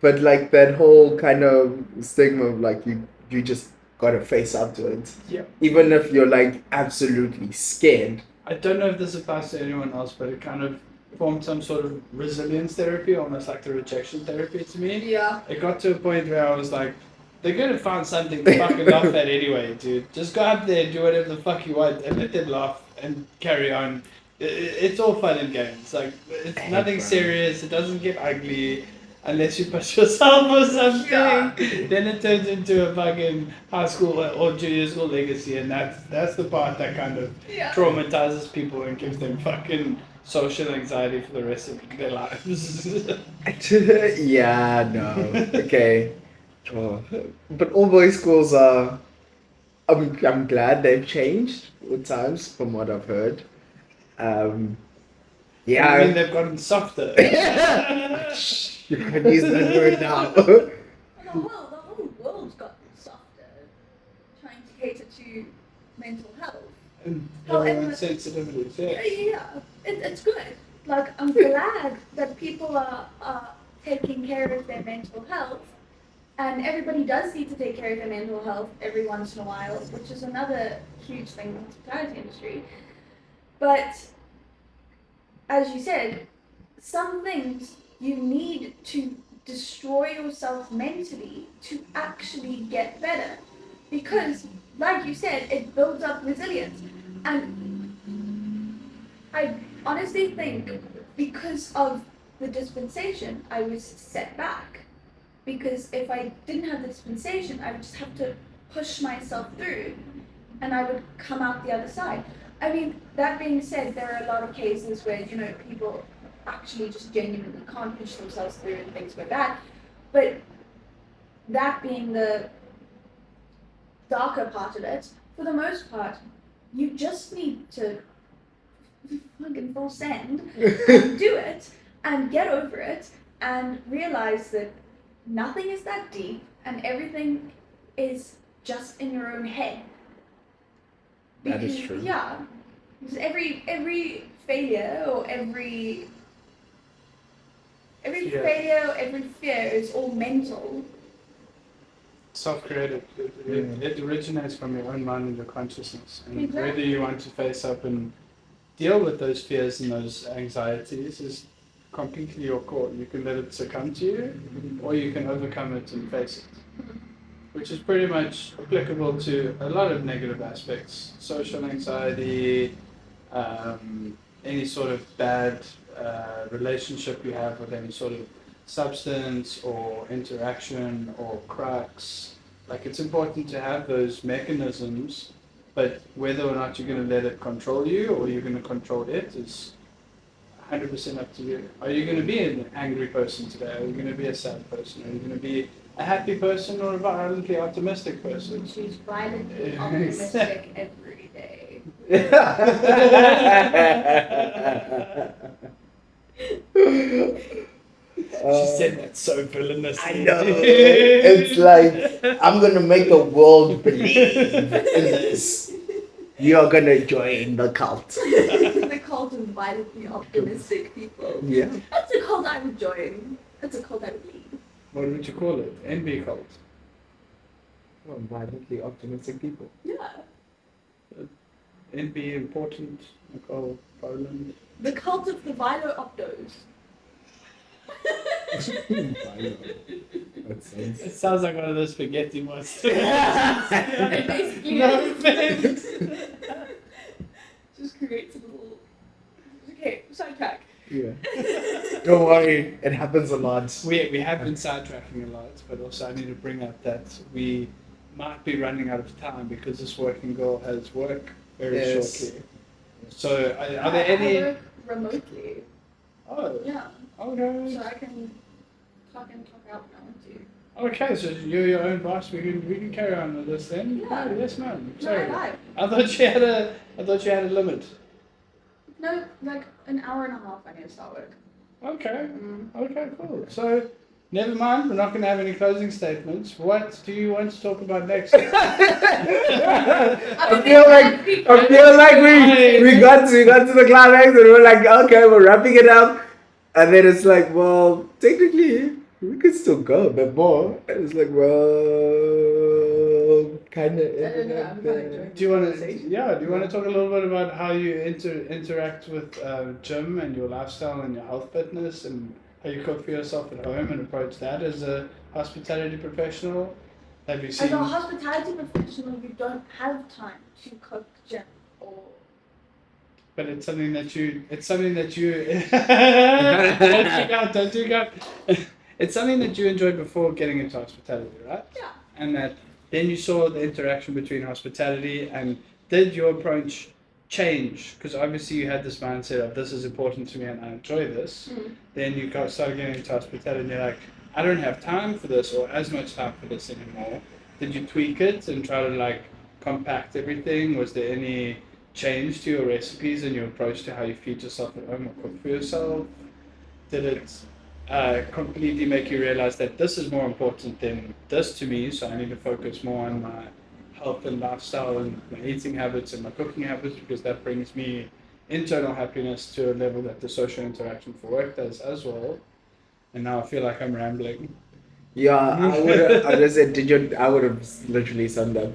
But that whole kind of stigma of you just gotta face up to it. Yeah. Even if you're absolutely scared. I don't know if this applies to anyone else, but it kind of formed some sort of resilience therapy, almost like the rejection therapy to me. Yeah. It got to a point where I was like, they're gonna find something to fucking laugh at anyway, dude. Just go up there and do whatever the fuck you want and let them laugh and carry on. It's all fun and games. It's nothing serious. It doesn't get ugly unless you push yourself or something. Yeah. Then it turns into a fucking high school or junior school legacy, and that's the part that kind of traumatizes people and gives them fucking social anxiety for the rest of their lives. Yeah, no. Okay. Oh. But all boys schools I'm glad they've changed with times from what I've heard. Yeah. I mean, they've gotten softer. You can use that word now. The whole world's gotten softer, trying to cater to mental health. And However- everyone's sensitivities, yeah. It's good. Like, I'm glad that people are taking care of their mental health, and everybody does need to take care of their mental health every once in a while, which is another huge thing in the hospitality industry. But, as you said, some things you need to destroy yourself mentally to actually get better. Because, like you said, it builds up resilience. And I honestly think because of the dispensation, I was set back. Because if I didn't have the dispensation, I would just have to push myself through and I would come out the other side. I mean, that being said, there are a lot of cases where, you know, people actually just genuinely can't push themselves through and things like that. But that being the darker part of it, for the most part, you just need to fucking full send and do it and get over it and realize that nothing is that deep and everything is just in your own head. That is true. Yeah. Because every failure or every Fear. failure or every fear is all mental. Self-created. It originates from your own mind and your consciousness. And Exactly. whether you want to face up and deal with those fears and those anxieties is completely your call. You can let it succumb to you, or you can overcome it and face it. Which is pretty much applicable to a lot of negative aspects. Social anxiety, any sort of bad relationship you have with any sort of substance or interaction or crux. Like, it's important to have those mechanisms, but whether or not you're going to let it control you or you're going to control it is 100% up to you. Are you going to be an angry person today? Are you going to be a sad person? Are you going to be a happy person or a violently optimistic person? She's violently optimistic every day. She said that so villainously. I know. It's like, I'm gonna make the world believe in this. You're gonna join the cult. The cult of violently optimistic people. Yeah. That's a cult I would join. That's a cult I would lead. What would you call it? NB cult. Well, violently optimistic people. Yeah. NB important. Nicole Boland. The cult of the Vilo-Optos. That sounds. It sounds like one of those spaghetti monsters. It basically No is. offense. Just creates a little... Okay, sidetrack. Yeah. Don't worry, it happens a lot. We have been sidetracking a lot, but also I need to bring up that we might be running out of time because this working girl has work very Yes. shortly. So are there any? I work remotely. Oh, Yeah. okay. So I can talk in, talk out when I want to. Okay, so you're your own boss. We can carry on with this then. Yeah. Oh, yes, ma'am. No, Sorry. I I thought you had a limit. No, like an hour and a half I need to start work. Okay. Mm. Okay, cool. So, never mind. We're not going to have any closing statements. What do you want to talk about next? I feel like we got to the climax and we're like, okay, we're wrapping it up, and then it's like, well, technically we could still go a bit more. And it's like, well, kind of. I don't know, I'm kinda enjoying Do you want to? conversation. Yeah. Do you want to talk a little bit about how you interact with gym and your lifestyle and your health fitness and how you cook for yourself at home and approach that as a hospitality professional? Have you seen? As a hospitality professional, you don't have time to cook, gym, or... But it's something that you. Don't check out. It's something that you enjoyed before getting into hospitality, right? Yeah. And that then you saw the interaction between hospitality and did your approach change? Because obviously you had this mindset of this is important to me and I enjoy this. Mm. Then you started getting into hospitality and you're like, I don't have time for this or as much time for this anymore. Did you tweak it and try to like compact everything? Was there any change to your recipes and your approach to how you feed yourself at home or cook for yourself? Did it completely make you realize that this is more important than this to me, so I need to focus more on my health and lifestyle and my eating habits and my cooking habits, because that brings me internal happiness to a level that the social interaction for work does as well. And now I feel like I'm rambling. Yeah, I would have said, I would have literally summed up.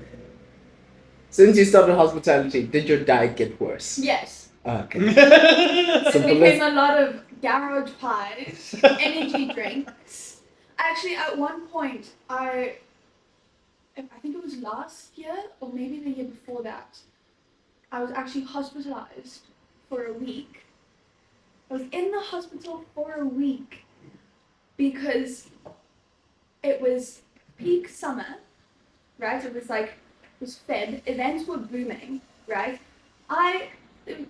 Since you started hospitality, did your diet get worse? Yes. Okay. It Simple became as- a lot of garage pies, energy drinks. Actually, at one point, I think it was last year or maybe the year before that, I was actually hospitalized for a week. I was in the hospital for a week because it was peak summer, right? It was Feb, events were booming, right?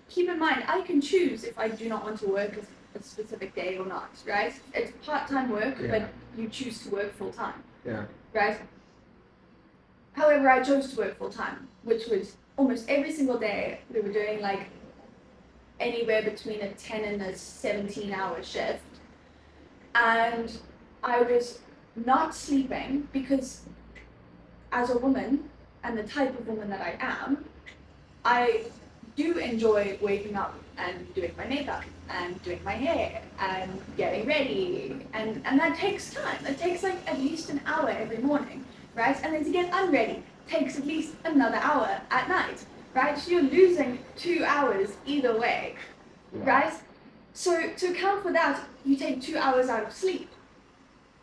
Keep in mind, I can choose if I do not want to work a specific day or not, right? It's part-time work, Yeah. but you choose to work full-time, Yeah. right? However, I chose to work full-time, which was almost every single day. We were doing like anywhere between a 10 and a 17-hour shift. And I was not sleeping because as a woman, and the type of woman that I am, I do enjoy waking up and doing my makeup and doing my hair and getting ready, and that takes time. It takes like at least an hour every morning, right? And then to get unready takes at least another hour at night, right? So you're losing 2 hours either way, right? So to account for that, you take 2 hours out of sleep,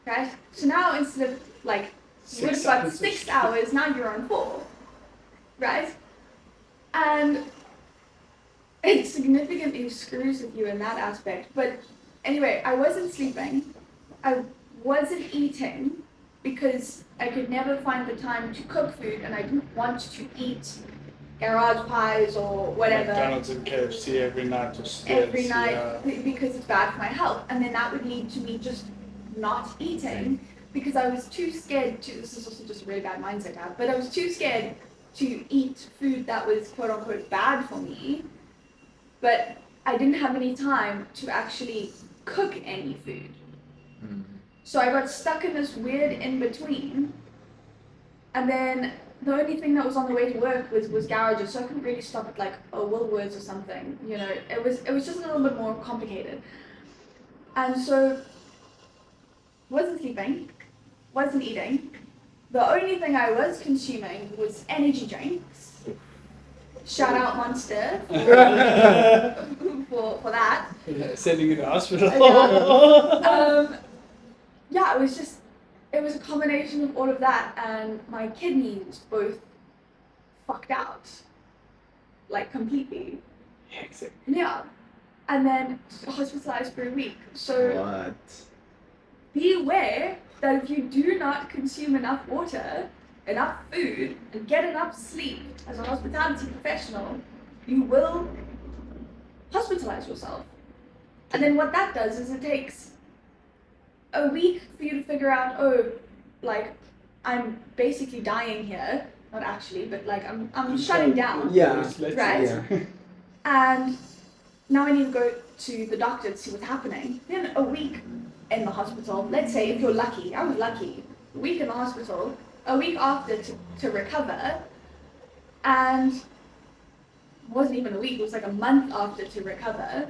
right? So now instead of like you would have got 6 hours, now you're on 4, right? And it significantly screws with you in that aspect. But anyway, I wasn't sleeping. I wasn't eating because I could never find the time to cook food, and I didn't want to eat garage pies or whatever McDonald's and KFC every night, just every night yeah. because it's bad for my health. And then that would lead to me just not eating because I was too scared to, this is also just a really bad mindset to have, but I was too scared to eat food that was quote unquote bad for me, but I didn't have any time to actually cook any food. So I got stuck in this weird in between, and then the only thing that was on the way to work was garages, so I couldn't really stop at like a Woolworths or something. You know, it was just a little bit more complicated. And so wasn't sleeping, wasn't eating. The only thing I was consuming was energy drinks. Shout out Monster for that. Yeah, sending you to hospital. Yeah, it was a combination of all of that, and my kidneys both fucked out, like completely. Hectic. Yeah, and then hospitalized for a week. So What? be aware that if you do not consume enough water, enough food, and get enough sleep as a hospitality professional, you will hospitalize yourself. And then what that does is it takes a week for you to figure out, oh, like, I'm basically dying here. Not actually, but like, I'm shutting down. Yeah. Right? Yeah. And now I need to go to the doctor to see what's happening. Then a week in the hospital, let's say if you're lucky, I was lucky, a week in the hospital, a week after to recover, and it wasn't even a week, it was like a month after to recover.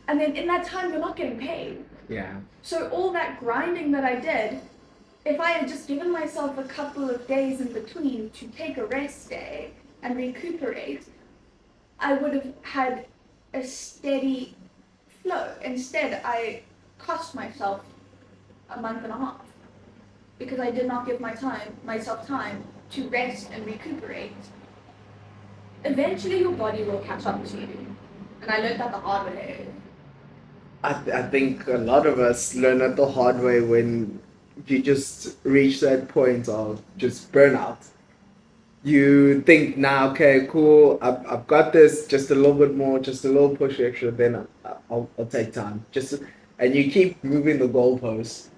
And then in that time, you're not getting paid. Yeah. So all that grinding that I did, if I had just given myself a couple of days in between to take a rest day and recuperate, I would have had a steady flow. Instead, I cost myself a month and a half because I did not give myself time to rest and recuperate. Eventually, your body will catch up to you, and I learned that the hard way. I think a lot of us learn it the hard way when you just reach that point of just burnout. You think now, okay, cool, I've got this, just a little bit more, just a little push extra, then I'll take time. And you keep moving the goalposts.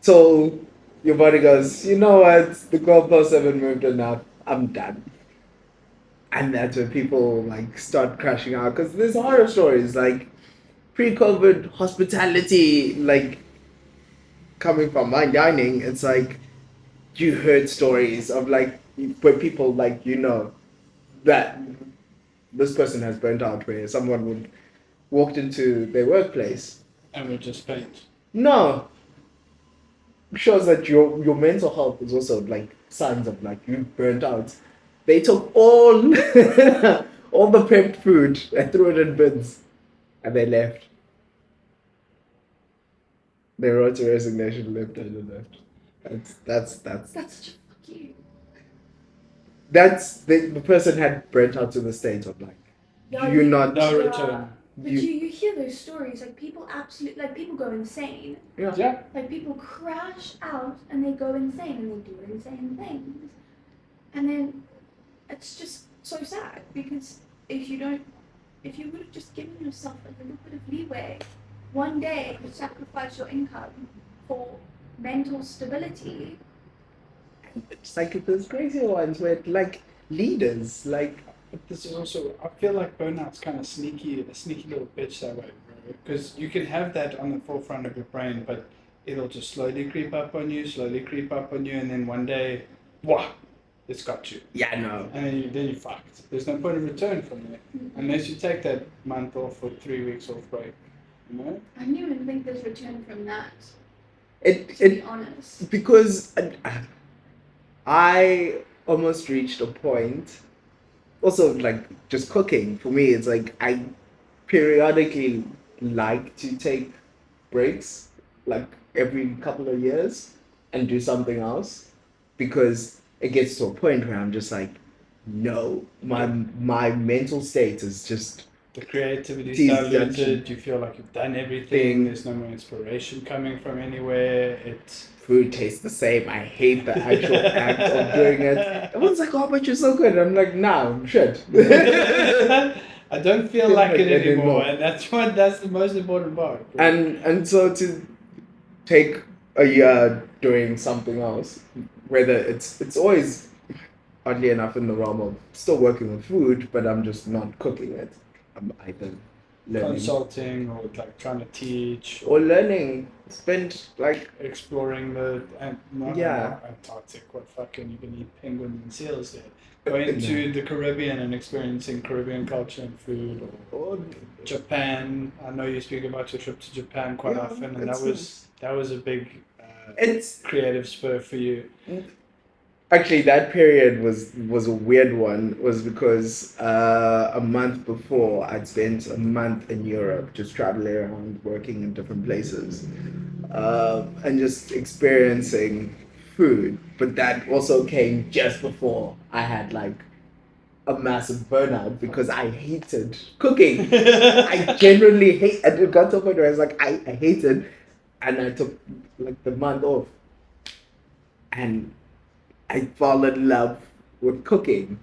So your body goes, you know what, the goalposts haven't moved enough, I'm done. And that's when people like start crashing out because there's horror stories like pre-COVID hospitality, like coming from my dining. It's like you heard stories of like where people like that this person has burnt out, where someone would walked into their workplace. And we just faint. No, shows that your mental health is also like signs of like you burnt out. They took all all the prepped food and threw it in bins, and they left. They wrote a resignation, left, and they left. That's That's such a fuck you. that's the person had burnt out to the state of like Yeah, you're not No yeah. return. But you hear those stories, like people absolutely, like people go insane. Yeah. Like people crash out and they go insane and they do insane things. And then it's just so sad because if you would have just given yourself a little bit of leeway, one day you sacrifice your income for mental stability. it's like those crazy ones where like leaders like But this is also, I feel like burnout's kind of a sneaky little bitch that way, bro. Because you can have that on the forefront of your brain, but it'll just slowly creep up on you, and then one day, wah, it's got you. yeah no And then you're fucked. There's no point of return from there. Unless you take that month off or 3 weeks off break, you know? I don't even think there's return from that, it to be it honest. because I almost reached a point. Also, like just cooking for me, it's like I periodically like to take breaks, like every couple of years, and do something else, because it gets to a point where I'm just like, no, my mental state is just The creativity's These diluted, you feel like you've done everything, there's no more inspiration coming from anywhere, it's... food tastes the same. I hate the actual act of doing it. Everyone's like, oh, but you're so good. I'm like, nah, shit. I don't feel like it anymore, Anymore. and that's the most important part. And so to take a year doing something else, whether it's always oddly enough in the realm of still working with food, but I'm just not cooking it. I'm either learning Consulting or like trying to teach or learning. Spend like exploring the Antarctic. What fucking you can eat penguins and seals there. Going to the Caribbean and experiencing Caribbean culture and food, or Japan. I know you speak about your trip to Japan quite often, and that was a big it's creative spur for you. Actually, that period was a weird one. Was because a month before I'd spent a month in Europe, just traveling around, working in different places, and just experiencing food. But that also came just before I had like a massive burnout because I hated cooking. I genuinely hate. And it got to a point where I was like, I hate it, and I took like the month off, and I fall in love with cooking.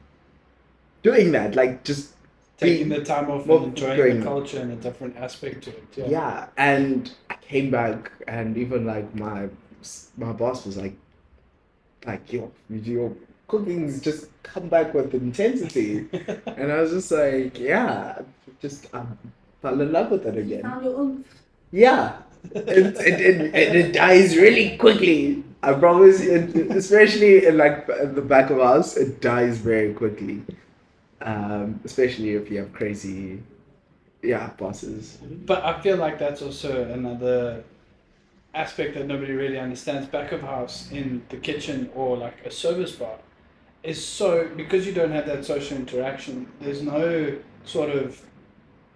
Doing that, like just Taking the time off and enjoying the culture and a different aspect to it. Yeah, and I came back, and even like my boss was like your cooking's just come back with intensity, and I was just like, yeah, just fell in love with it again. Found your oomph. Yeah, it dies really quickly. I promise, especially in like in the back of us, it dies very quickly. Especially if you have crazy, bosses. But I feel like that's also another aspect that nobody really understands. Back of house in the kitchen or like a service bar is so, because you don't have that social interaction, there's no sort of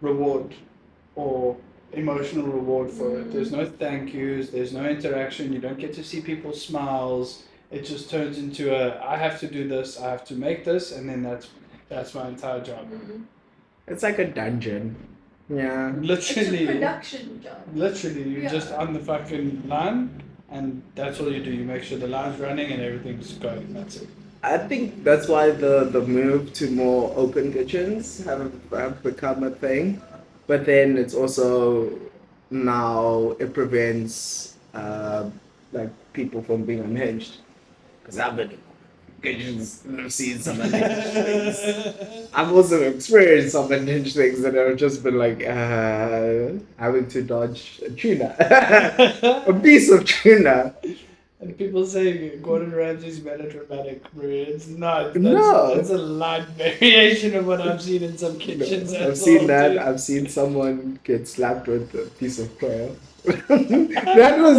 reward or emotional reward for it. There's no thank yous, there's no interaction, you don't get to see people's smiles. It just turns into I have to do this, I have to make this, and then that's my entire job. It's like a dungeon. Yeah. Literally. It's a production job. Literally, you're just on the fucking line, and that's all you do. You make sure the line's running and everything's going. That's it. I think that's why the move to more open kitchens have become a thing. But then it's also now it prevents like people from being unhinged. Because I've been kitchens and I've seen some unhinged things. I've also experienced some unhinged things that have just been like having to dodge a tuna, a piece of tuna. And people say Gordon Ramsay's melodramatic, bro. It's not. No. That's a light variation of what I've seen in some kitchens. I've seen that. Too. I've seen someone get slapped with a piece of quail. That was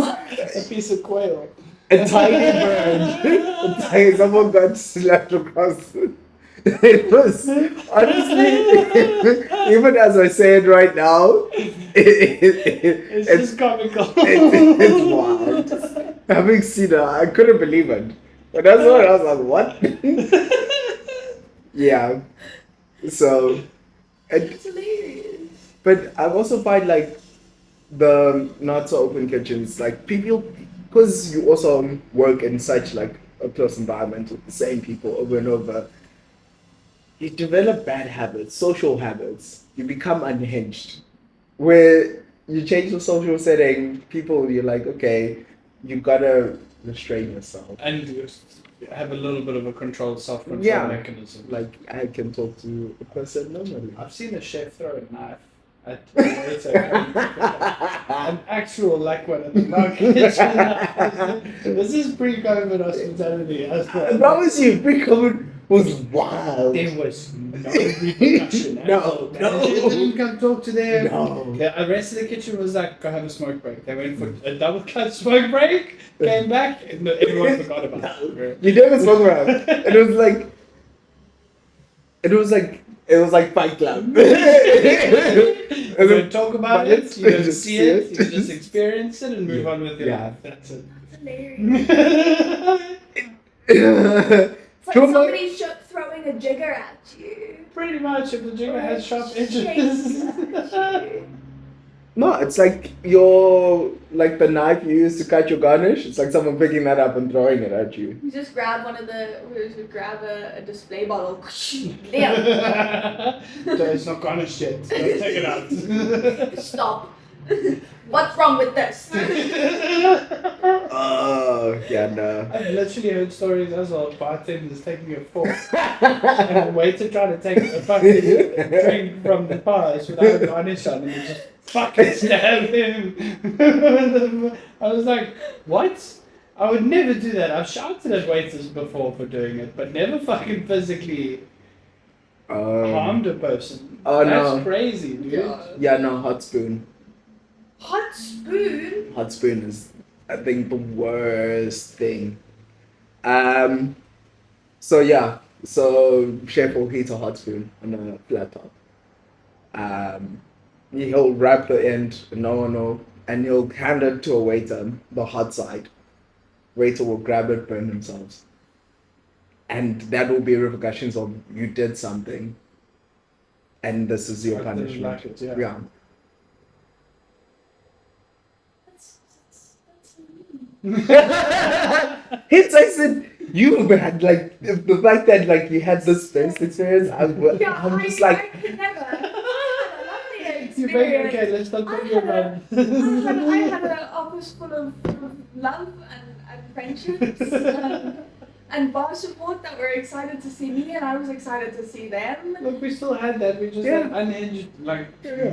a piece of quail. A tiny bird. Someone got slapped across. It was honestly, even as I say it right now, it's just comical. It's wild. Having seen it, I couldn't believe it. But that's what I was like, what? Yeah. So, It's hilarious. but I also find like the not so open kitchens, like people, because you also work in such like a close environment with the same people over and over. You develop bad habits, social habits. You become unhinged. Where you change the social setting, people, you're like, okay, you gotta restrain yourself. And you have a little bit of a controlled self-control mechanism. Like, I can talk to a person normally. I've seen a chef throw a knife at a waiter. An actual like one in the market. This is pre-COVID hospitality. I promise you, pre-COVID was wild. There was no repercussion. No. Manager didn't come talk to them. No. The rest of the kitchen was like, go have a smoke break. They went for a double cut smoke break, came back, and everyone forgot about it. You never spoke about it. It was like Fight Club. You don't talk about it, you don't see it, you just experience it and move on with your life. That's it. Hilarious. It's like somebody throwing a jigger at you. Pretty much, if the jigger has sharp edges. No, it's like like the knife you use to cut your garnish. It's like someone picking that up and throwing it at you. You just grab a display bottle. It's not garnished yet. So take it out. Stop. What's wrong with this? Oh, yeah, no. I've literally heard stories as well of bartenders taking a fork and a waiter trying to take a fucking drink from the bars without a garnish on and just fucking stab him. I was like, what? I would never do that. I've shouted at waiters before for doing it, but never fucking physically harmed a person. Oh, That's crazy, dude. Yeah, no, hot spoon. Hot spoon? Hot spoon is, I think, the worst thing. So chef will heat a hot spoon on a flat top. He'll wrap the end, no, and he'll hand it to a waiter, the hot side. Waiter will grab it, burn themselves. And that will be repercussions of you did something, and this is your punishment. Like it, Yeah. Hence I said you had like the fact that like you had this first experience. I'm just like. I could never. I had a lovely experience. Okay, let's not talk about I had an office full of love and friendships and bar support that were excited to see me, and I was excited to see them. Look, we still had that. We just had unhinged, like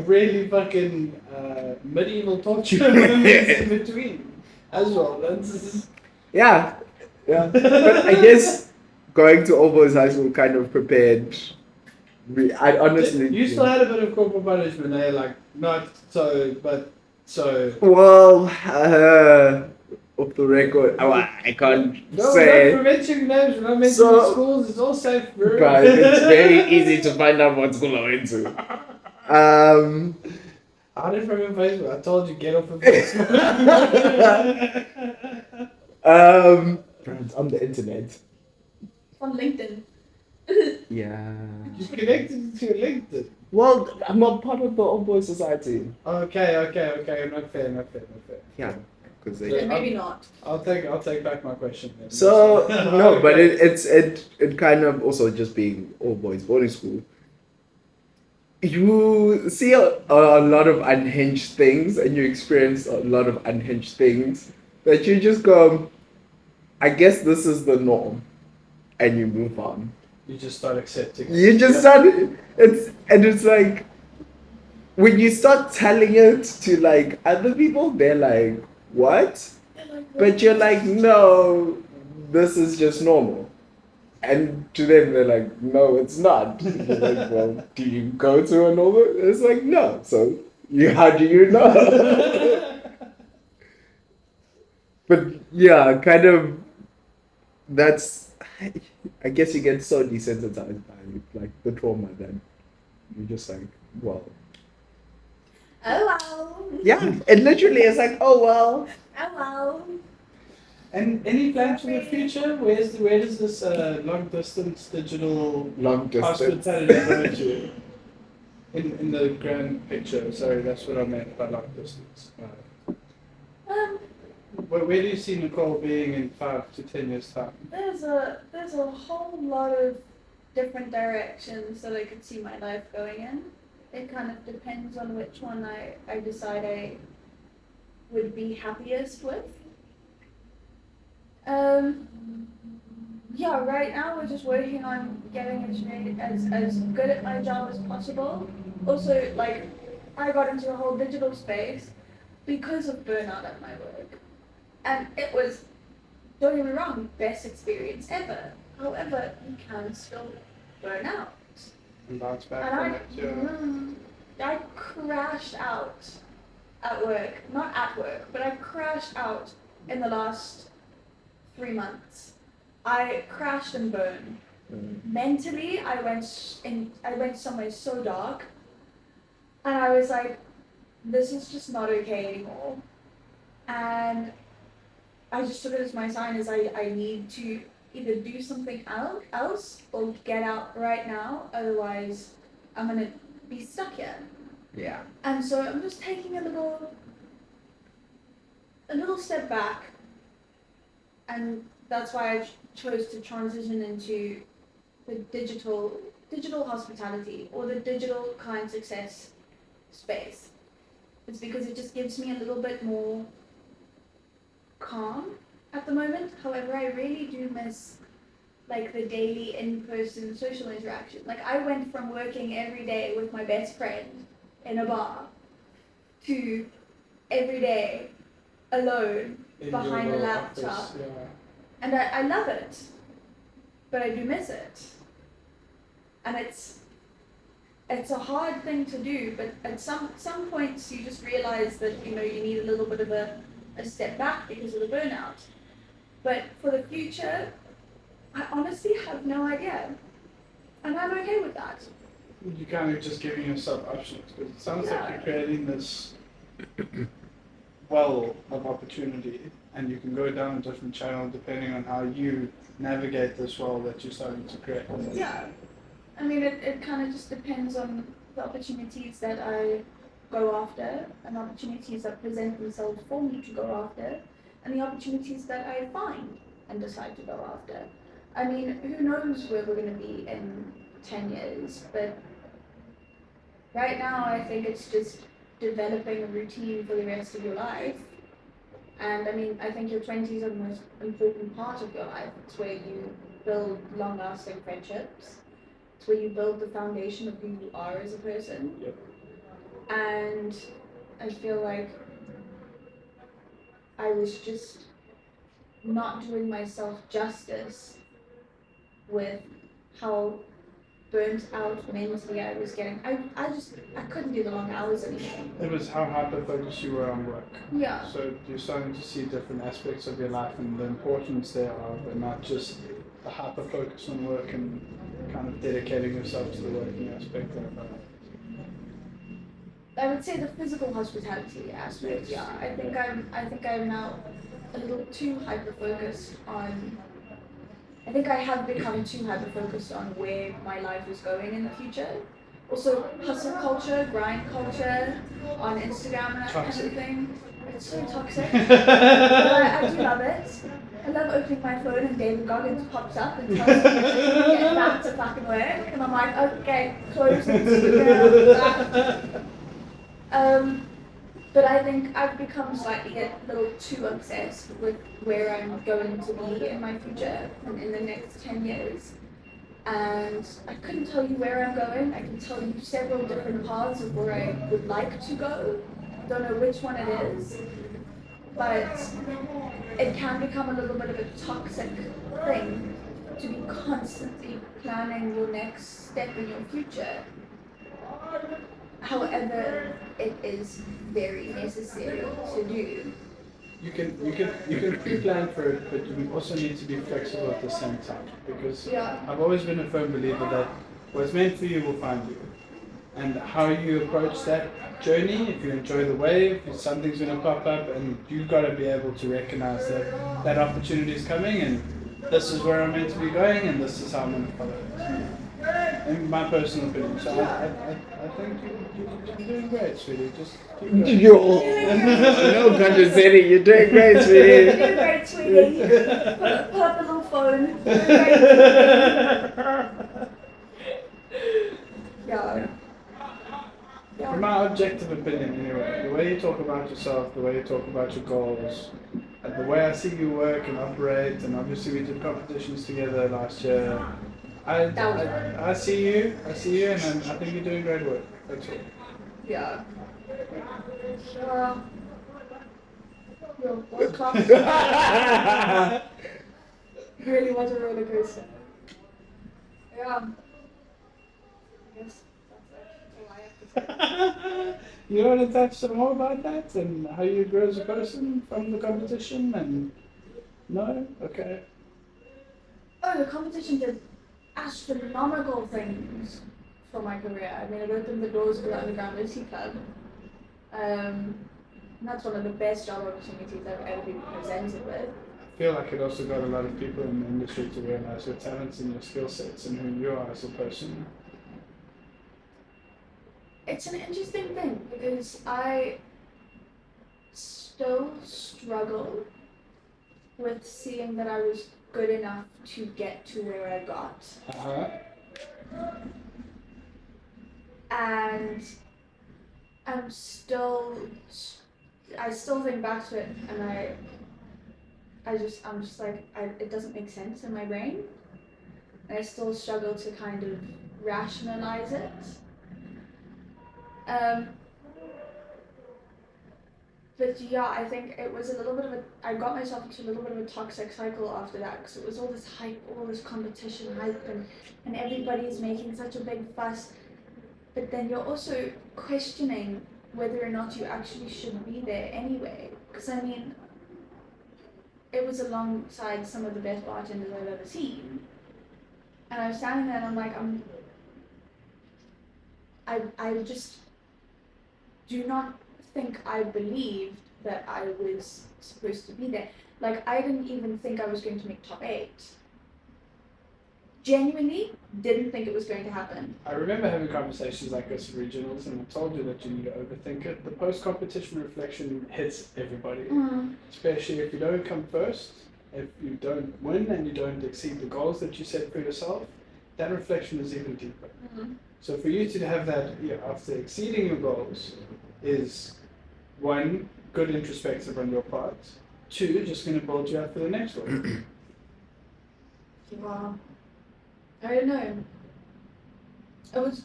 really fucking medieval torture moments in between as well. Yeah. But I guess going to All Boys High School kind of prepared. I honestly. You still had a bit of corporal punishment, eh? Like not so, but so. Well, off the record, I can't say. No, we're not mentioning names. We're not mentioning schools. It's all safe, bro. But it's very easy to find out what school I went to. Hide it from your Facebook. I told you, get off of Facebook. On the internet. On LinkedIn. Yeah. You connected to LinkedIn. Well, I'm not part of the Old Boy Society. Okay. Not fair. Yeah. Maybe not. I'll take back my question then. So no, but it kind of also just being all boys boarding school. You see a lot of unhinged things, and you experience a lot of unhinged things that you just go, I guess this is the norm. and you move on. You just start accepting. You just start it's like when you start telling it to like other people, they're like, what? But you're like, no, this is just normal. And to them, they're like, no, it's not. You're like, well, do you go to a normal? It's like, no. So, how do you know? But yeah, kind of, that's, I guess you get so desensitized by like the trauma that you're just like, well. Oh well. Yeah, it literally is like, oh well. Oh well. And any plans for the future? Where does this long distance digital hospitality go to? In the grand picture, sorry, that's what I meant by long distance. Where do you see Nicole being in 5 to 10 years time? There's a whole lot of different directions that I could see my life going in. It kind of depends on which one I decide I would be happiest with. Yeah, right now we're just working on getting as good at my job as possible. Also, like, I got into the whole digital space because of burnout at my work. And it was, don't get me wrong, best experience ever. However, you can still burn out. And bounce back And from it, I crashed out at work. Not at work, but I crashed out in the last 3 months. I crashed and burned. Mentally, I went somewhere so dark, and I was like, this is just not okay anymore. And I just took it as my sign as I need to either do something else or get out right now, otherwise I'm gonna be stuck here. Yeah. And so I'm just taking a little step back, and that's why I chose to transition into the digital hospitality or the digital client success space. It's because it just gives me a little bit more calm at the moment. However, I really do miss like the daily in-person social interaction. Like, I went from working every day with my best friend in a bar to every day alone behind a laptop. office, yeah. And I love it, but I do miss it. And it's a hard thing to do, but at some points you just realize that, you know, you need a little bit of a step back because of the burnout. But for the future, I honestly have no idea. And I'm okay with that. You're kind of just giving yourself options, because it sounds like you're creating this well of opportunity, and you can go down a different channel depending on how you navigate this well that you're starting to create. Yeah. I mean, it kind of just depends on the opportunities that I go after, and opportunities that present themselves for me to go after, and the opportunities that I find and decide to go after. I mean, who knows where we're going to be in 10 years, but right now I think it's just developing a routine for the rest of your life. And I mean, I think your 20s are the most important part of your life. It's where you build long-lasting friendships. It's where you build the foundation of who you are as a person. Yep. And I feel like I was just not doing myself justice with how burnt out mentally I was getting. I couldn't do the long hours anymore. It was how hyper-focused you were on work. Yeah. So you're starting to see different aspects of your life and the importance thereof, and not just the hyper-focus on work and kind of dedicating yourself to the working aspect of it. I would say the physical hospitality aspect. Yeah, I think I'm now a little too hyper focused on. I think I have become too hyper focused on where my life is going in the future. Also, hustle culture, grind culture on Instagram and that kind of thing. It's so toxic, but I do love it. I love opening my phone and David Goggins pops up and tells me to get back to fucking work, and I'm like, okay, close Instagram. But I think I've become slightly a little too obsessed with where I'm going to be in my future and in the next 10 years. And I couldn't tell you where I'm going. I can tell you several different paths of where I would like to go. Don't know which one it is. But it can become a little bit of a toxic thing to be constantly planning your next step in your future. However, it is very necessary to do. You can pre-plan for it, but you also need to be flexible at the same time, because I've always been a firm believer that what's meant for you will find you, and how you approach that journey. If you enjoy the wave, something's going to pop up, and you've got to be able to recognize that opportunity is coming, and this is where I'm meant to be going, and this is how I'm going to follow it. In my personal opinion, so I think you're doing great, sweetie. Just keep going. No condescending. You're doing great, sweetie. You're doing great, sweetie. Pull up the little phone. You're doing great, yeah. From my objective opinion, anyway, the way you talk about yourself, the way you talk about your goals, and the way I see you work and operate, and obviously we did competitions together last year. I see you, and I think you're doing great work. That's all. Yeah. Sure. World class. Really was a roller coaster. Yeah. I guess that's all I have to say. You want to touch some more about that and how you grow as a person from the competition? And no, okay. Oh, the competition did astronomical things for my career. I mean, it opened the doors for the Underground Lucy Club. And that's one of the best job opportunities I've ever been presented with. I feel like it also got a lot of people in the industry to realize your talents and your skill sets and who you are as a person. It's an interesting thing because I still struggle with seeing that I was good enough to get to where I got. And I still think back to it, and I'm just like, it doesn't make sense in my brain. And I still struggle to kind of rationalize it. But yeah, I think it was a little bit of I got myself into a little bit of a toxic cycle after that, because it was all this hype, all this competition hype, and everybody's making such a big fuss. But then you're also questioning whether or not you actually should be there anyway. Because I mean, it was alongside some of the best bartenders I've ever seen. And I was standing there and I'm like, I just do not think I believed that I was supposed to be there. Like, I didn't even think I was going to make top 8. Genuinely didn't think it was going to happen. I remember having conversations like this at regionals, and I told you that you need to overthink it. The post-competition reflection hits everybody, especially if you don't come first, if you don't win and you don't exceed the goals that you set for yourself. That reflection is even deeper. So for you to have that after exceeding your goals is 1, good introspective on your part, 2, just going to build you up for the next one. Wow. I don't know.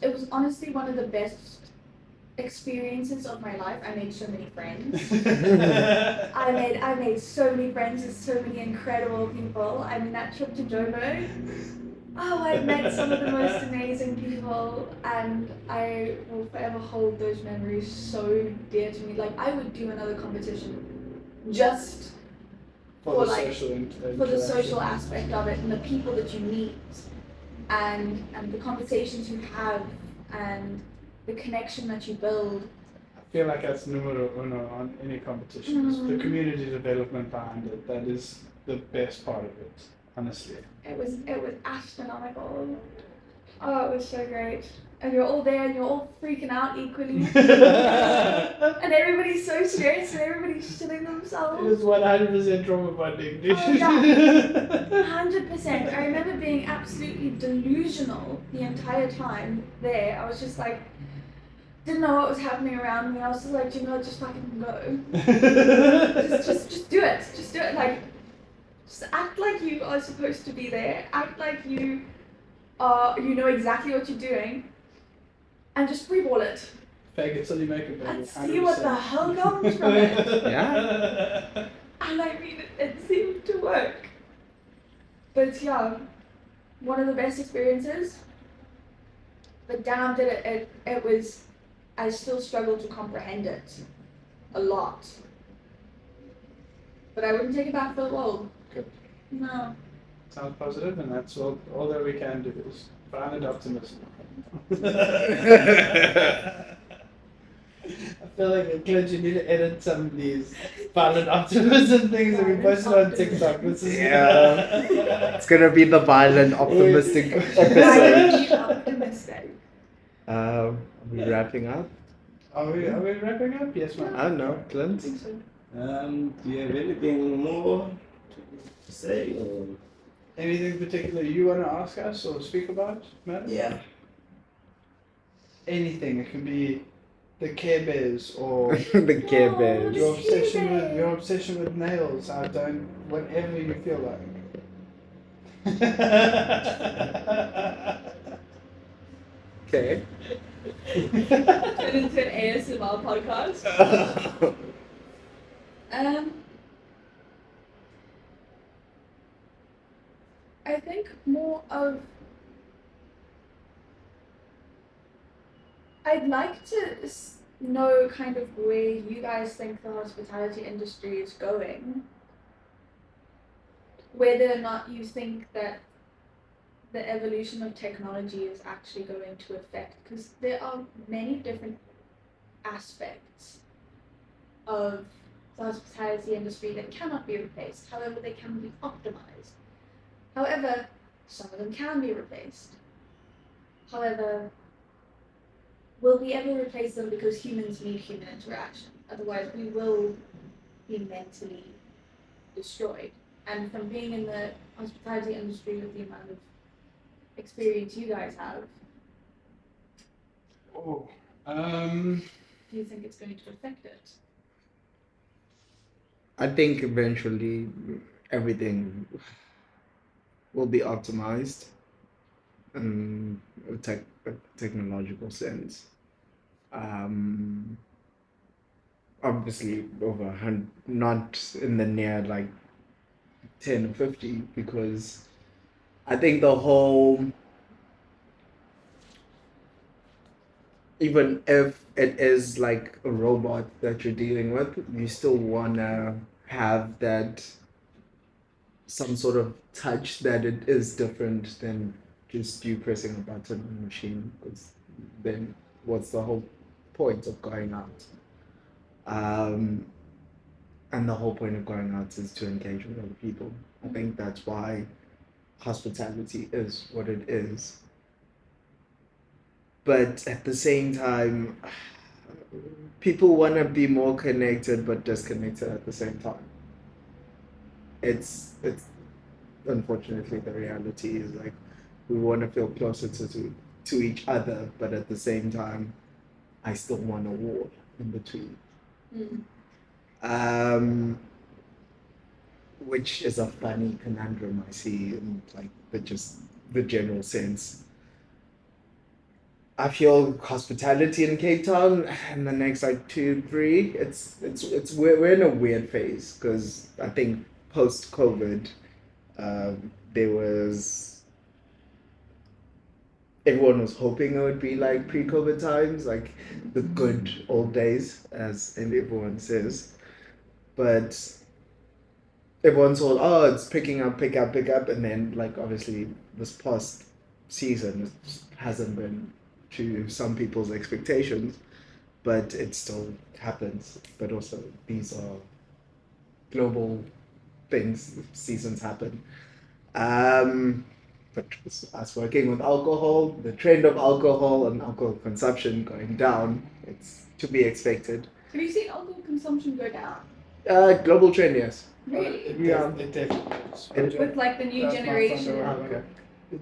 It was honestly one of the best experiences of my life. I made so many friends. I made so many friends with so many incredible people. I mean, that trip to Joburg, I met some of the most amazing people, and I will forever hold those memories so dear to me. Like, I would do another competition just for the social aspect of it, and the people that you meet, and the conversations you have, and the connection that you build. I feel like that's numero uno on any competitions. The community development behind it, that is the best part of it, honestly. It was astronomical. Oh, it was so great. And you're all there and you're all freaking out equally. And everybody's so stressed and everybody's shitting themselves. It is 100% trauma bonding, dude. 100%. I remember being absolutely delusional the entire time there. I was just like, didn't know what was happening around me. I was just like, you know, just fucking go. just do it. Just do it. Like, just act like you are supposed to be there. Act like you know exactly what you're doing, and just freeball it. Fake it till you make it, baby. And see what the 100%. hell comes from it. Yeah. And I mean, it seemed to work. But yeah, one of the best experiences. But damn, did it was. I still struggle to comprehend it a lot. But I wouldn't take it back for the world. Good. No. Sounds positive, and that's all that we can do is find optimism. I feel like Clint, you need to edit some of these violent optimism things that we posted on TikTok. This is Yeah. It's gonna be the violent, optimistic episode. Violently optimistic. Are we wrapping up? Are we wrapping up? Yes, ma'am. I don't know, I Clint. think so. Do you have anything more to say? Or? Anything particular you want to ask us or speak about, madam? Yeah. Anything. It can be the Care Bears or The Care Bears. your obsession with nails. Whatever you feel like. Okay. Turn into an ASMR podcast. I think more of. I'd like to know kind of where you guys think the hospitality industry is going. Whether or not you think that the evolution of technology is actually going to affect, because there are many different aspects of the hospitality industry that cannot be replaced. However, they can be optimized. However, some of them can be replaced. However, will we ever replace them because humans need human interaction? Otherwise, we will be mentally destroyed. And from being in the hospitality industry with the amount of experience you guys have, Oh, do you think it's going to affect it? I think eventually everything will be optimized in a technological sense. Obviously over 100, not in the near like 10 or 50, because I think the whole, even if it is like a robot that you're dealing with, you still wanna have that some sort of touch that it is different than just you pressing a button on a machine, because then what's the whole point of going out? And the whole point of going out is to engage with other people. I think that's why hospitality is what it is. But at the same time, people want to be more connected but disconnected at the same time. It's unfortunately the reality is like we want to feel closer to each other, but at the same time, I still want a wall in between. Which is a funny conundrum I see in like the general sense. I feel hospitality in Cape Town in the next like 2-3, it's we're in a weird phase, because I think post COVID, there was, everyone was hoping it would be like pre-COVID times, like the good old days, as everyone says, but everyone's told, oh, it's pick up, and then like obviously this past season hasn't been to some people's expectations, but it still happens. But also these are global things, seasons happen. But us working with alcohol, the trend of alcohol and alcohol consumption going down, it's to be expected. Have you seen alcohol consumption go down? Global trend, yes. Really? It definitely is. With like the new That's my generation. front door. Okay.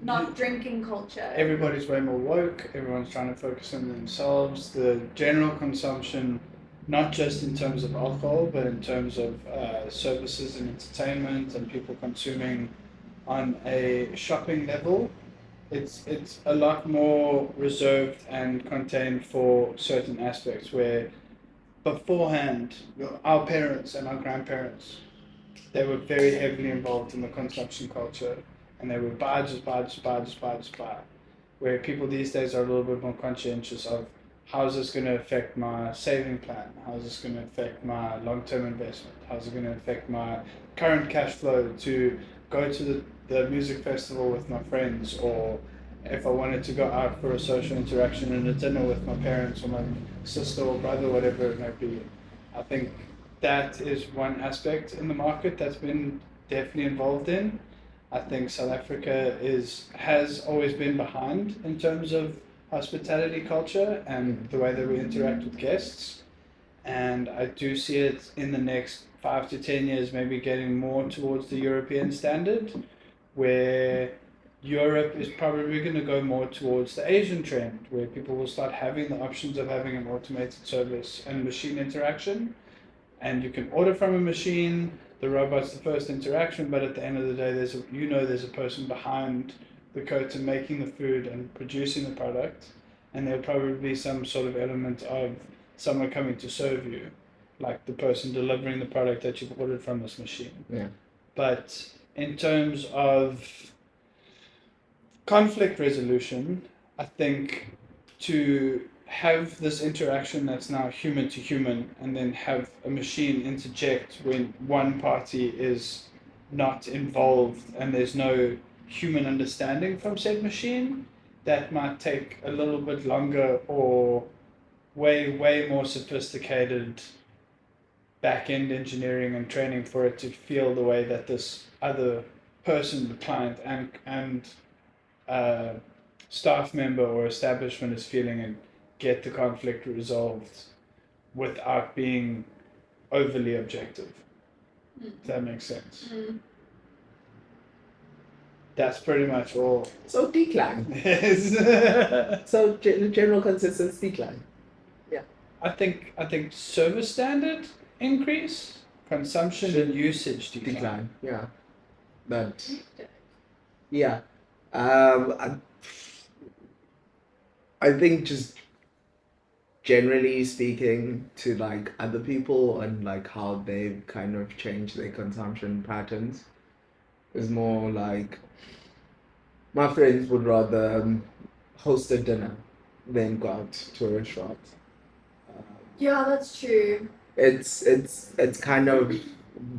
not drinking culture. Everybody's way more woke. Everyone's trying to focus on themselves. The general consumption, not just in terms of alcohol, but in terms of services and entertainment and people consuming on a shopping level, it's a lot more reserved and contained for certain aspects where beforehand our parents and our grandparents, they were very heavily involved in the consumption culture, and they would buy, just buy, just buy, just buy, just buy. Where people these days are a little bit more conscientious of how is this going to affect my saving plan? How is this going to affect my long-term investment? How is it going to affect my current cash flow to go to the music festival with my friends, or if I wanted to go out for a social interaction and a dinner with my parents or my sister or brother, whatever it might be. I think that is one aspect in the market that's been definitely involved in. I think South Africa has always been behind in terms of hospitality culture and the way that we interact with guests. And I do see it in the next 5 to 10 years maybe getting more towards the European standard, where Europe is probably going to go more towards the Asian trend, where people will start having the options of having an automated service and machine interaction. And you can order from a machine, the robot's the first interaction, but at the end of the day, there's a person behind the curtain making the food and producing the product, and there'll probably be some sort of element of someone coming to serve you, like the person delivering the product that you've ordered from this machine. Yeah. But in terms of conflict resolution, I think to have this interaction that's now human to human and then have a machine interject when one party is not involved and there's no human understanding from said machine, that might take a little bit longer or way more sophisticated back-end engineering and training for it to feel the way that this other person, the client and staff member or establishment is feeling, and get the conflict resolved without being overly objective. Does that make sense? That's pretty much all. So decline. Yes. So general consensus decline. I think service standard increase, consumption and usage decline. Yeah. But yeah. I think just generally speaking to like other people and like how they've kind of changed their consumption patterns is more like my friends would rather host a dinner than go out to a restaurant. Yeah, that's true. It's kind of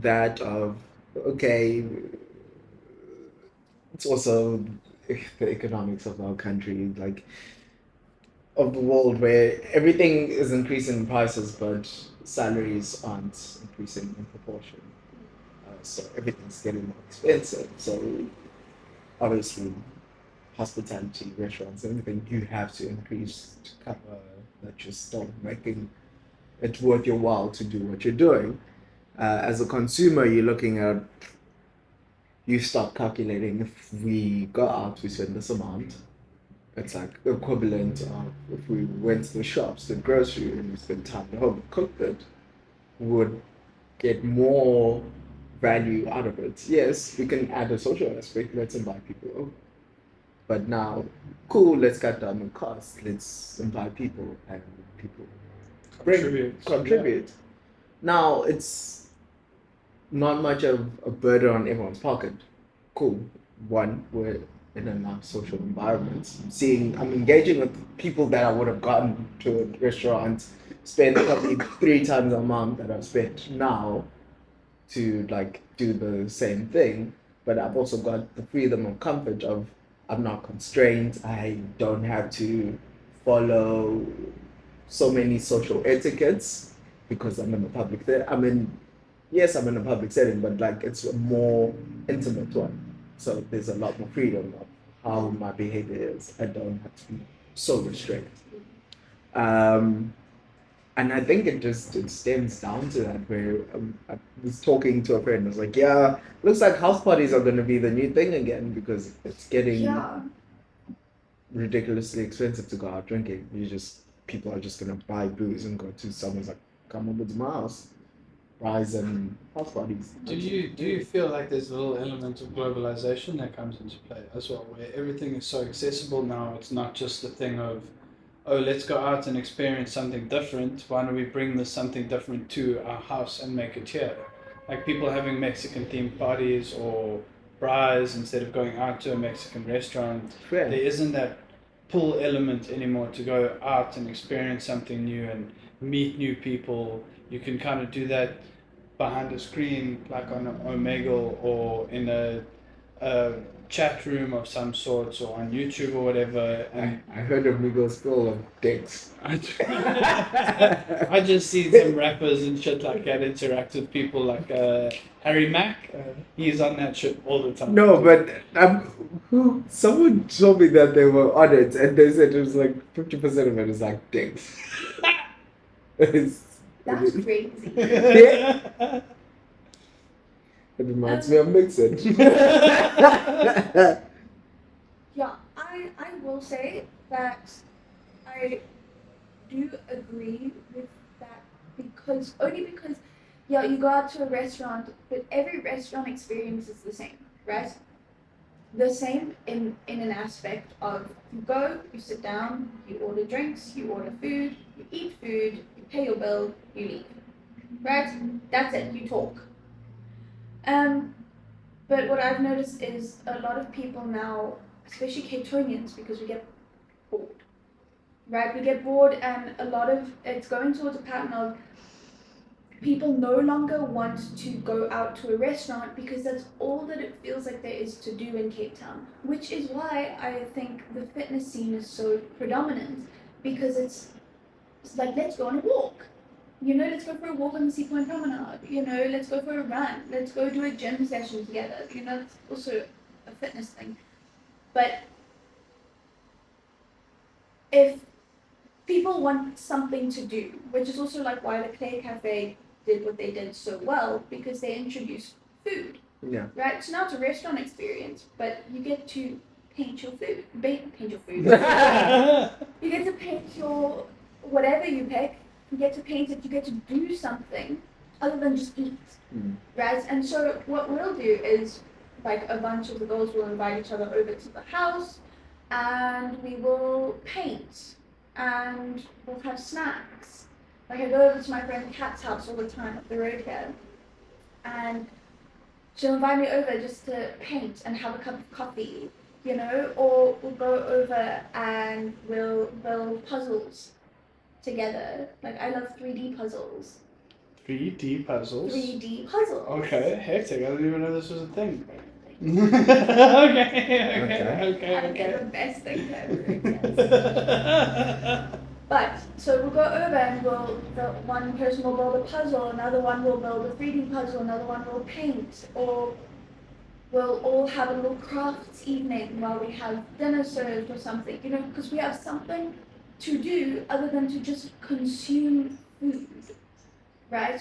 that of okay. It's also the economics of our country, like of the world, where everything is increasing in prices, but salaries aren't increasing in proportion. So everything's getting more expensive. So obviously, hospitality, restaurants, everything you have to increase to cover that you're still making it worth your while to do what you're doing. As a consumer, you're looking at, you start calculating, if we go out, we spend this amount. It's like equivalent of if we went to the shops, the grocery, and we spent time at home, cooked it, we would get more value out of it. Yes, we can add a social aspect, let's invite people over. But now, cool, let's cut down the cost, let's invite people and people contribute. Yeah. Now it's not much of a burden on everyone's pocket. Cool. One, we're in a now social environment. I'm engaging with people that I would have gotten to a restaurant, spend probably 3 times a month that I've spent now to like do the same thing. But I've also got the freedom and comfort of I'm not constrained. I don't have to follow so many social etiquettes because I'm in a public I'm in a public setting, but like it's a more intimate one. So there's a lot more freedom of how my behavior is. I don't have to be so restricted. And And I think it stems down to that where I was talking to a friend. I was like, yeah, looks like house parties are going to be the new thing again because it's getting Yeah. ridiculously expensive to go out drinking. People are just going to buy booze and go to someone's like, come over to my house, rise and house parties. Do you feel like there's a little element of globalization that comes into play as well, where everything is so accessible now? It's not just a thing of, oh, let's go out and experience something different. Why don't we bring this something different to our house and make it here? Like people having Mexican themed parties or braais instead of going out to a Mexican restaurant. Fair. There isn't that pull element anymore to go out and experience something new and meet new people. You can kind of do that behind a screen, like on an Omegle or in a chat room of some sorts or on YouTube or whatever. And I heard Amigos full of dicks. I just see some rappers and shit like that interact with people like Harry Mack. He's on that shit all the time. No, but someone told me that they were on it and they said it was like 50% of it is like dicks. That's crazy. Yeah. It reminds me of Mixon. Yeah, I will say that I do agree with that only because yeah, you go out to a restaurant, but every restaurant experience is the same, right? The same in an aspect of you go, you sit down, you order drinks, you order food, you eat food, you pay your bill, you leave. Right? That's it, you talk. But what I've noticed is a lot of people now, especially Catonians, because we get bored. Right? We get bored and a lot of it's going towards a pattern of people no longer want to go out to a restaurant because that's all that it feels like there is to do in Cape Town, which is why I think the fitness scene is so predominant, because it's like, let's go on a walk. Let's go for a walk on the Sea Point Promenade. Let's go for a run. Let's go do a gym session together. It's also a fitness thing. But if people want something to do, which is also like why the Clay Cafe did what they did so well, because they introduced food. Yeah. Right? So now it's a restaurant experience, but you get to paint your food. Paint your food. You get to paint your whatever you pick. You get to paint it. You get to do something other than just eat. Right? And so what we'll do is, like, a bunch of the girls will invite each other over to the house, and we will paint, and we'll have snacks. Like, I go over to my friend Kat's house all the time up the road here, and she'll invite me over just to paint and have a cup of coffee, or we'll go over and we'll build puzzles together. Like, I love 3D puzzles. 3D puzzles? 3D puzzles. Okay, hectic. I didn't even know this was a thing. okay. The best thing ever. But, so we'll go over and one person will build a puzzle, another one will build a 3D puzzle, another one will paint, or we'll all have a little crafts evening while we have dinner served or something, because we have something to do other than to just consume food, right?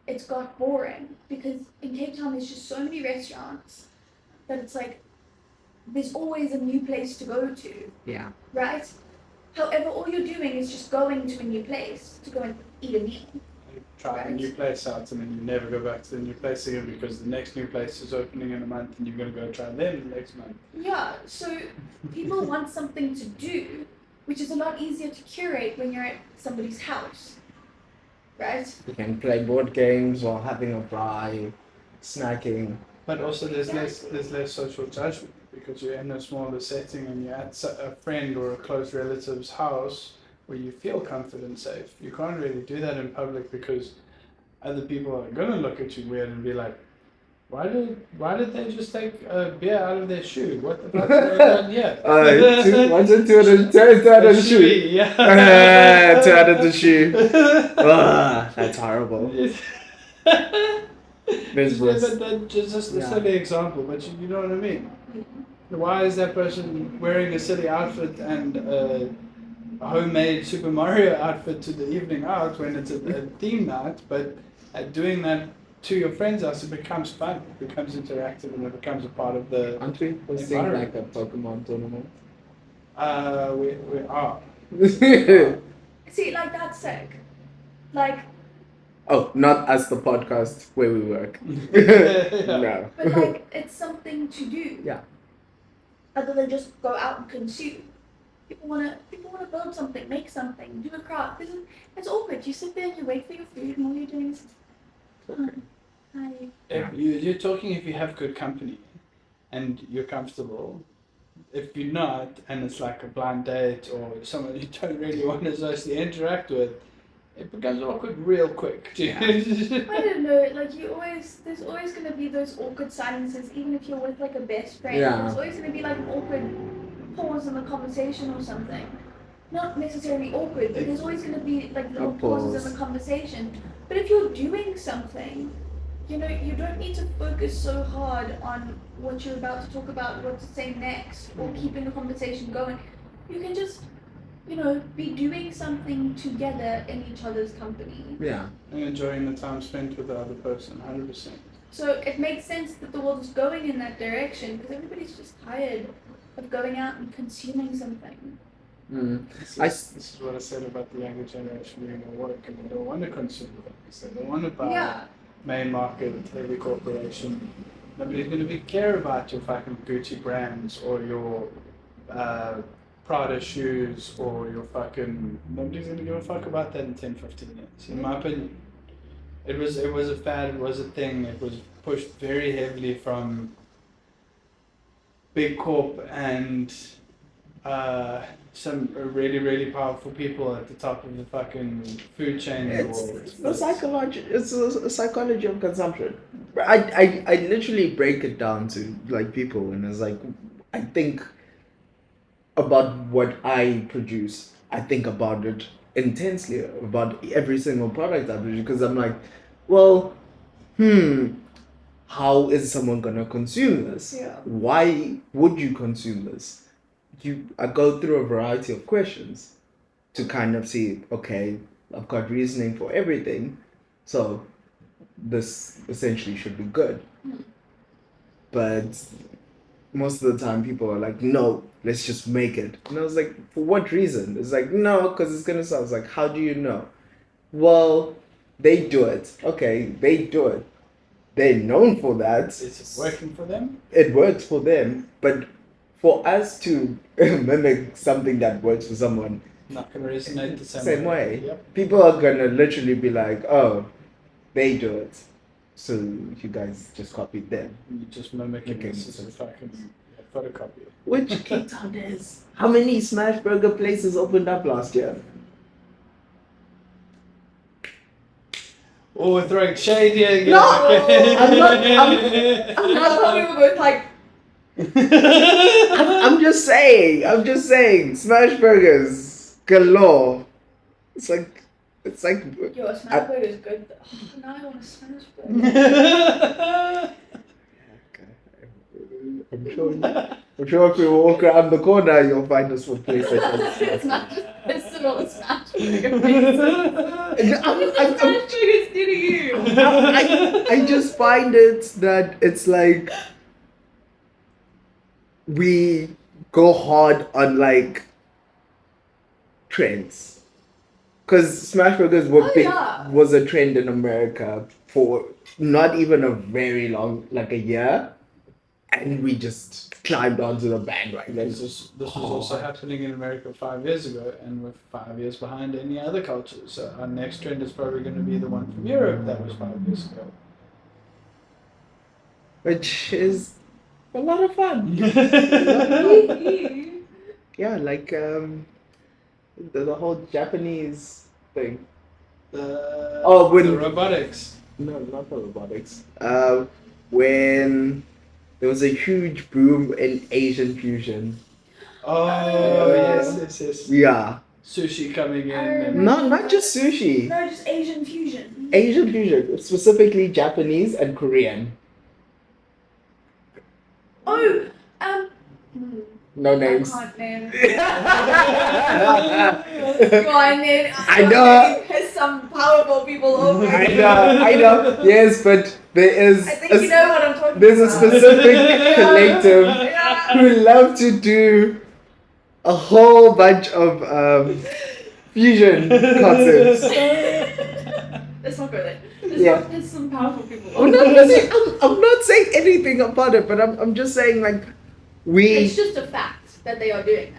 It's got boring, because in Cape Town there's just so many restaurants that it's like, there's always a new place to go to. Yeah. Right? However, all you're doing is just going to a new place to go and eat a meal. You try a new place out and then you never go back to the new place again because the next new place is opening in a month and you're going to go try them the next month. Yeah, so people want something to do, which is a lot easier to curate when you're at somebody's house. Right? You can play board games while having a fry, snacking. But also there's less social judgment because you're in a smaller setting and you're at a friend or a close relative's house where you feel comfortable and safe. You can't really do that in public because other people are going to look at you weird and be like, why did they just take a beer out of their shoe? What the fuck is going on here? 2 out of the shoe. Yeah. 2 out of the shoe. That's horrible. But just a silly example, but you know what I mean? Why is that person wearing a silly outfit and homemade Super Mario outfit to the evening out when it's a theme night, but doing that to your friend's house, it becomes fun, it becomes interactive, and it becomes a part of the. Aren't we hosting like a Pokemon tournament? We are. See, like that's sick. Like, Oh, not as the podcast where we work. Yeah. No. but like it's something to do. Yeah. Other than just go out and consume. People wanna build something, make something, do a craft. It's awkward. You sit there and you wait for your food, and all you're doing is. Hi. You're talking if you have good company, and you're comfortable. If you're not, and it's like a blind date or someone you don't really want to socially interact with, it becomes awkward real quick. Yeah. I don't know, like there's always gonna be those awkward silences, even if you're with like a best friend. Yeah. There's always gonna be like an awkward pause in the conversation or something. Not necessarily awkward, but there's always gonna be like little pauses in the conversation. But if you're doing something, you know, you don't need to focus so hard on what you're about to talk about, what to say next, or keeping the conversation going. You can just, you know, be doing something together in each other's company. Yeah. And enjoying the time spent with the other person, 100%. So it makes sense that the world is going in that direction because everybody's just tired of going out and consuming something. This is what I said about the younger generation doing their work, and they don't want to consume things. They don't want to buy Yeah. main market, heavy corporation. Nobody's going to care about your fucking Gucci brands or your Prada shoes or your fucking. Nobody's going to give a fuck about that in 10, 15 years, in my opinion. It was a fad, it was a thing, it was pushed very heavily from big corp and some really, really powerful people at the top of the fucking food chain in the world. It's a psychology of consumption. I literally break it down to like people, and it's like I think about what I produce. I think about it intensely about every single product I produce because I'm like, well, how is someone gonna consume this? Yeah. Why would you consume this? I go through a variety of questions to kind of see, okay, I've got reasoning for everything, so this essentially should be good. But most of the time people are like, no, let's just make it. And I was like, for what reason? It's like, no, because it's going to sell. I was like, how do you know? Well, they do it. Okay, they do it. They're known for that. Is it working for them? It works for them, but for us to mimic something that works for someone, Not going to resonate the same way. Yep. People are going to literally be like, oh, they do it, so you guys just copied them. You just mimicking Okay. this as a fucking photocopy. Which Cape Town is. How many smash burger places opened up last year? Oh, we're throwing shade here again. No, I'm not. thought we were both like, I'm just saying. Smash burgers galore. It's like. yo, a smash burger is good. Oh, now I want a smash burger. I'm sure if we walk around the corner, you'll find us one place that It's not just personal smash burger places. I'm, Smash burgers do to you. I just find it that it's like we go hard on like trends, because smash burgers were was a trend in America for not even a very long, like a year, and we just climbed onto the bandwagon. This was also happening in America 5 years ago, and we're 5 years behind any other culture. So our next trend is probably going to be the one from Europe that was 5 years ago. Which is a lot of fun. Yeah, like the whole Japanese thing. The robotics. No, not the robotics. When there was a huge boom in Asian fusion. Oh, yes. Yeah. Sushi coming in. And Not just sushi. No, just Asian fusion. Asian fusion, specifically Japanese and Korean. Oh, No I names. can't name. Go on, then. I know. Piss some powerful people over. I know. Yes, but there is. I think you know what I'm talking There's a about. specific collective Yeah. who love to do a whole bunch of fusion concepts. Let's not go there. Yeah. There's some powerful people. I'm not saying anything about it, but I'm just saying like It's just a fact that they are doing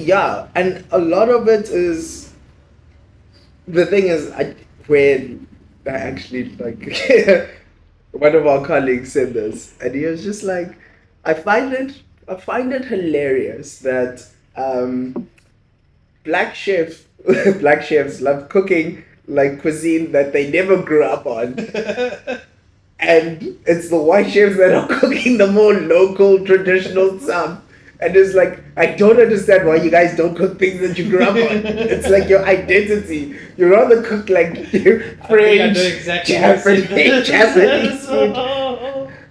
that. and a lot of it is the thing is when I actually like one of our colleagues said this and he was just like I find it hilarious that black chefs love cooking like cuisine that they never grew up on. And it's the white chefs that are cooking the more local, traditional stuff. And it's like, I don't understand why you guys don't cook things that you grew up on. It's like your identity. You rather cook like French, Japanese food.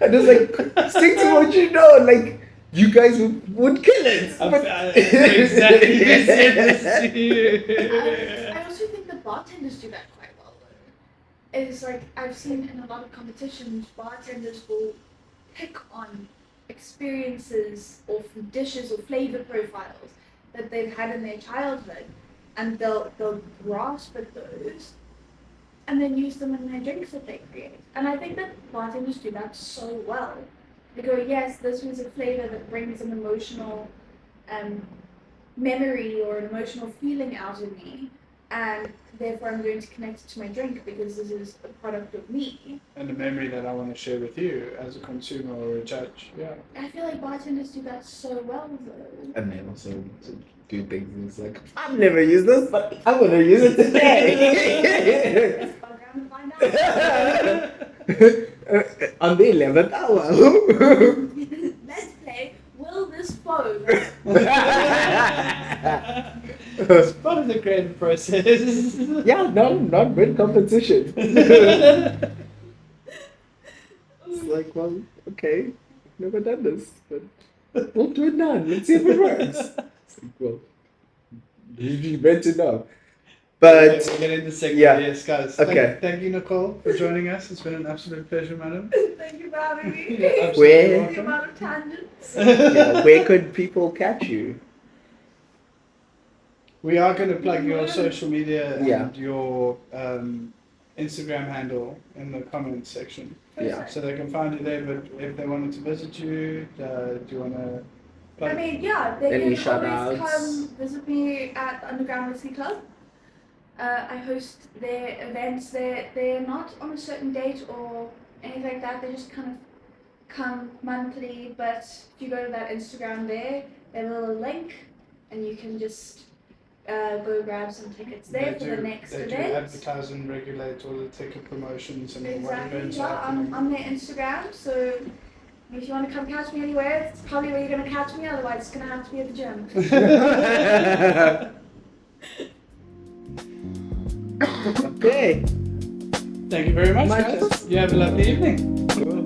And it's like, stick to what you know. Like, you guys would kill it. Exactly. Who said this to you? I also think the bartenders do that quite well though. It's like I've seen in a lot of competitions, bartenders will pick on experiences or dishes or flavor profiles that they've had in their childhood, and they'll grasp at those and then use them in their drinks that they create. And I think that bartenders do that so well. They go, yes, this was a flavor that brings an emotional memory or an emotional feeling out of me, and therefore I'm going to connect it to my drink because this is a product of me. And a memory that I want to share with you as a consumer or a judge. Yeah. I feel like bartenders do that so well though. And then also to do things it's like, I've never used this, but I'm going to use it today. Let's bug around and find out. On the 11th hour. Let's play Will This Phone? It's part of the creative process. Yeah, no, not win competition. It's like, well, okay, never done this, but we'll do it now. Let's see if it works. It's like, well, you meant to know. But we're getting the segment. yeah. Yes, guys. Okay. Thank you, Nicole, for joining us. It's been an absolute pleasure, madam. Thank you for having me. Yeah, absolutely Where- The welcome. amount of tangents. yeah, where could people catch you? We are going to plug your social media and Yeah. your Instagram handle in the comments section. Yeah. So they can find you there, but if they wanted to visit you, do you want to plug? I mean, yeah, they Any can shout always outs? come visit me at the Underground Whiskey Club. I host their events. They're not on a certain date or anything like that. They just kind of come monthly. But if you go to that Instagram there, they have a little link, and you can just go grab some tickets there for the next they do event. advertise and regulate all the ticket promotions and what Exactly. events Yeah, are happening. I'm on their Instagram, so if you want to come catch me anywhere, it's probably where you're going to catch me. Otherwise, it's going to have to be at the gym. Okay. Thank you very much, My guys. pleasure. You have a lovely evening. Cool.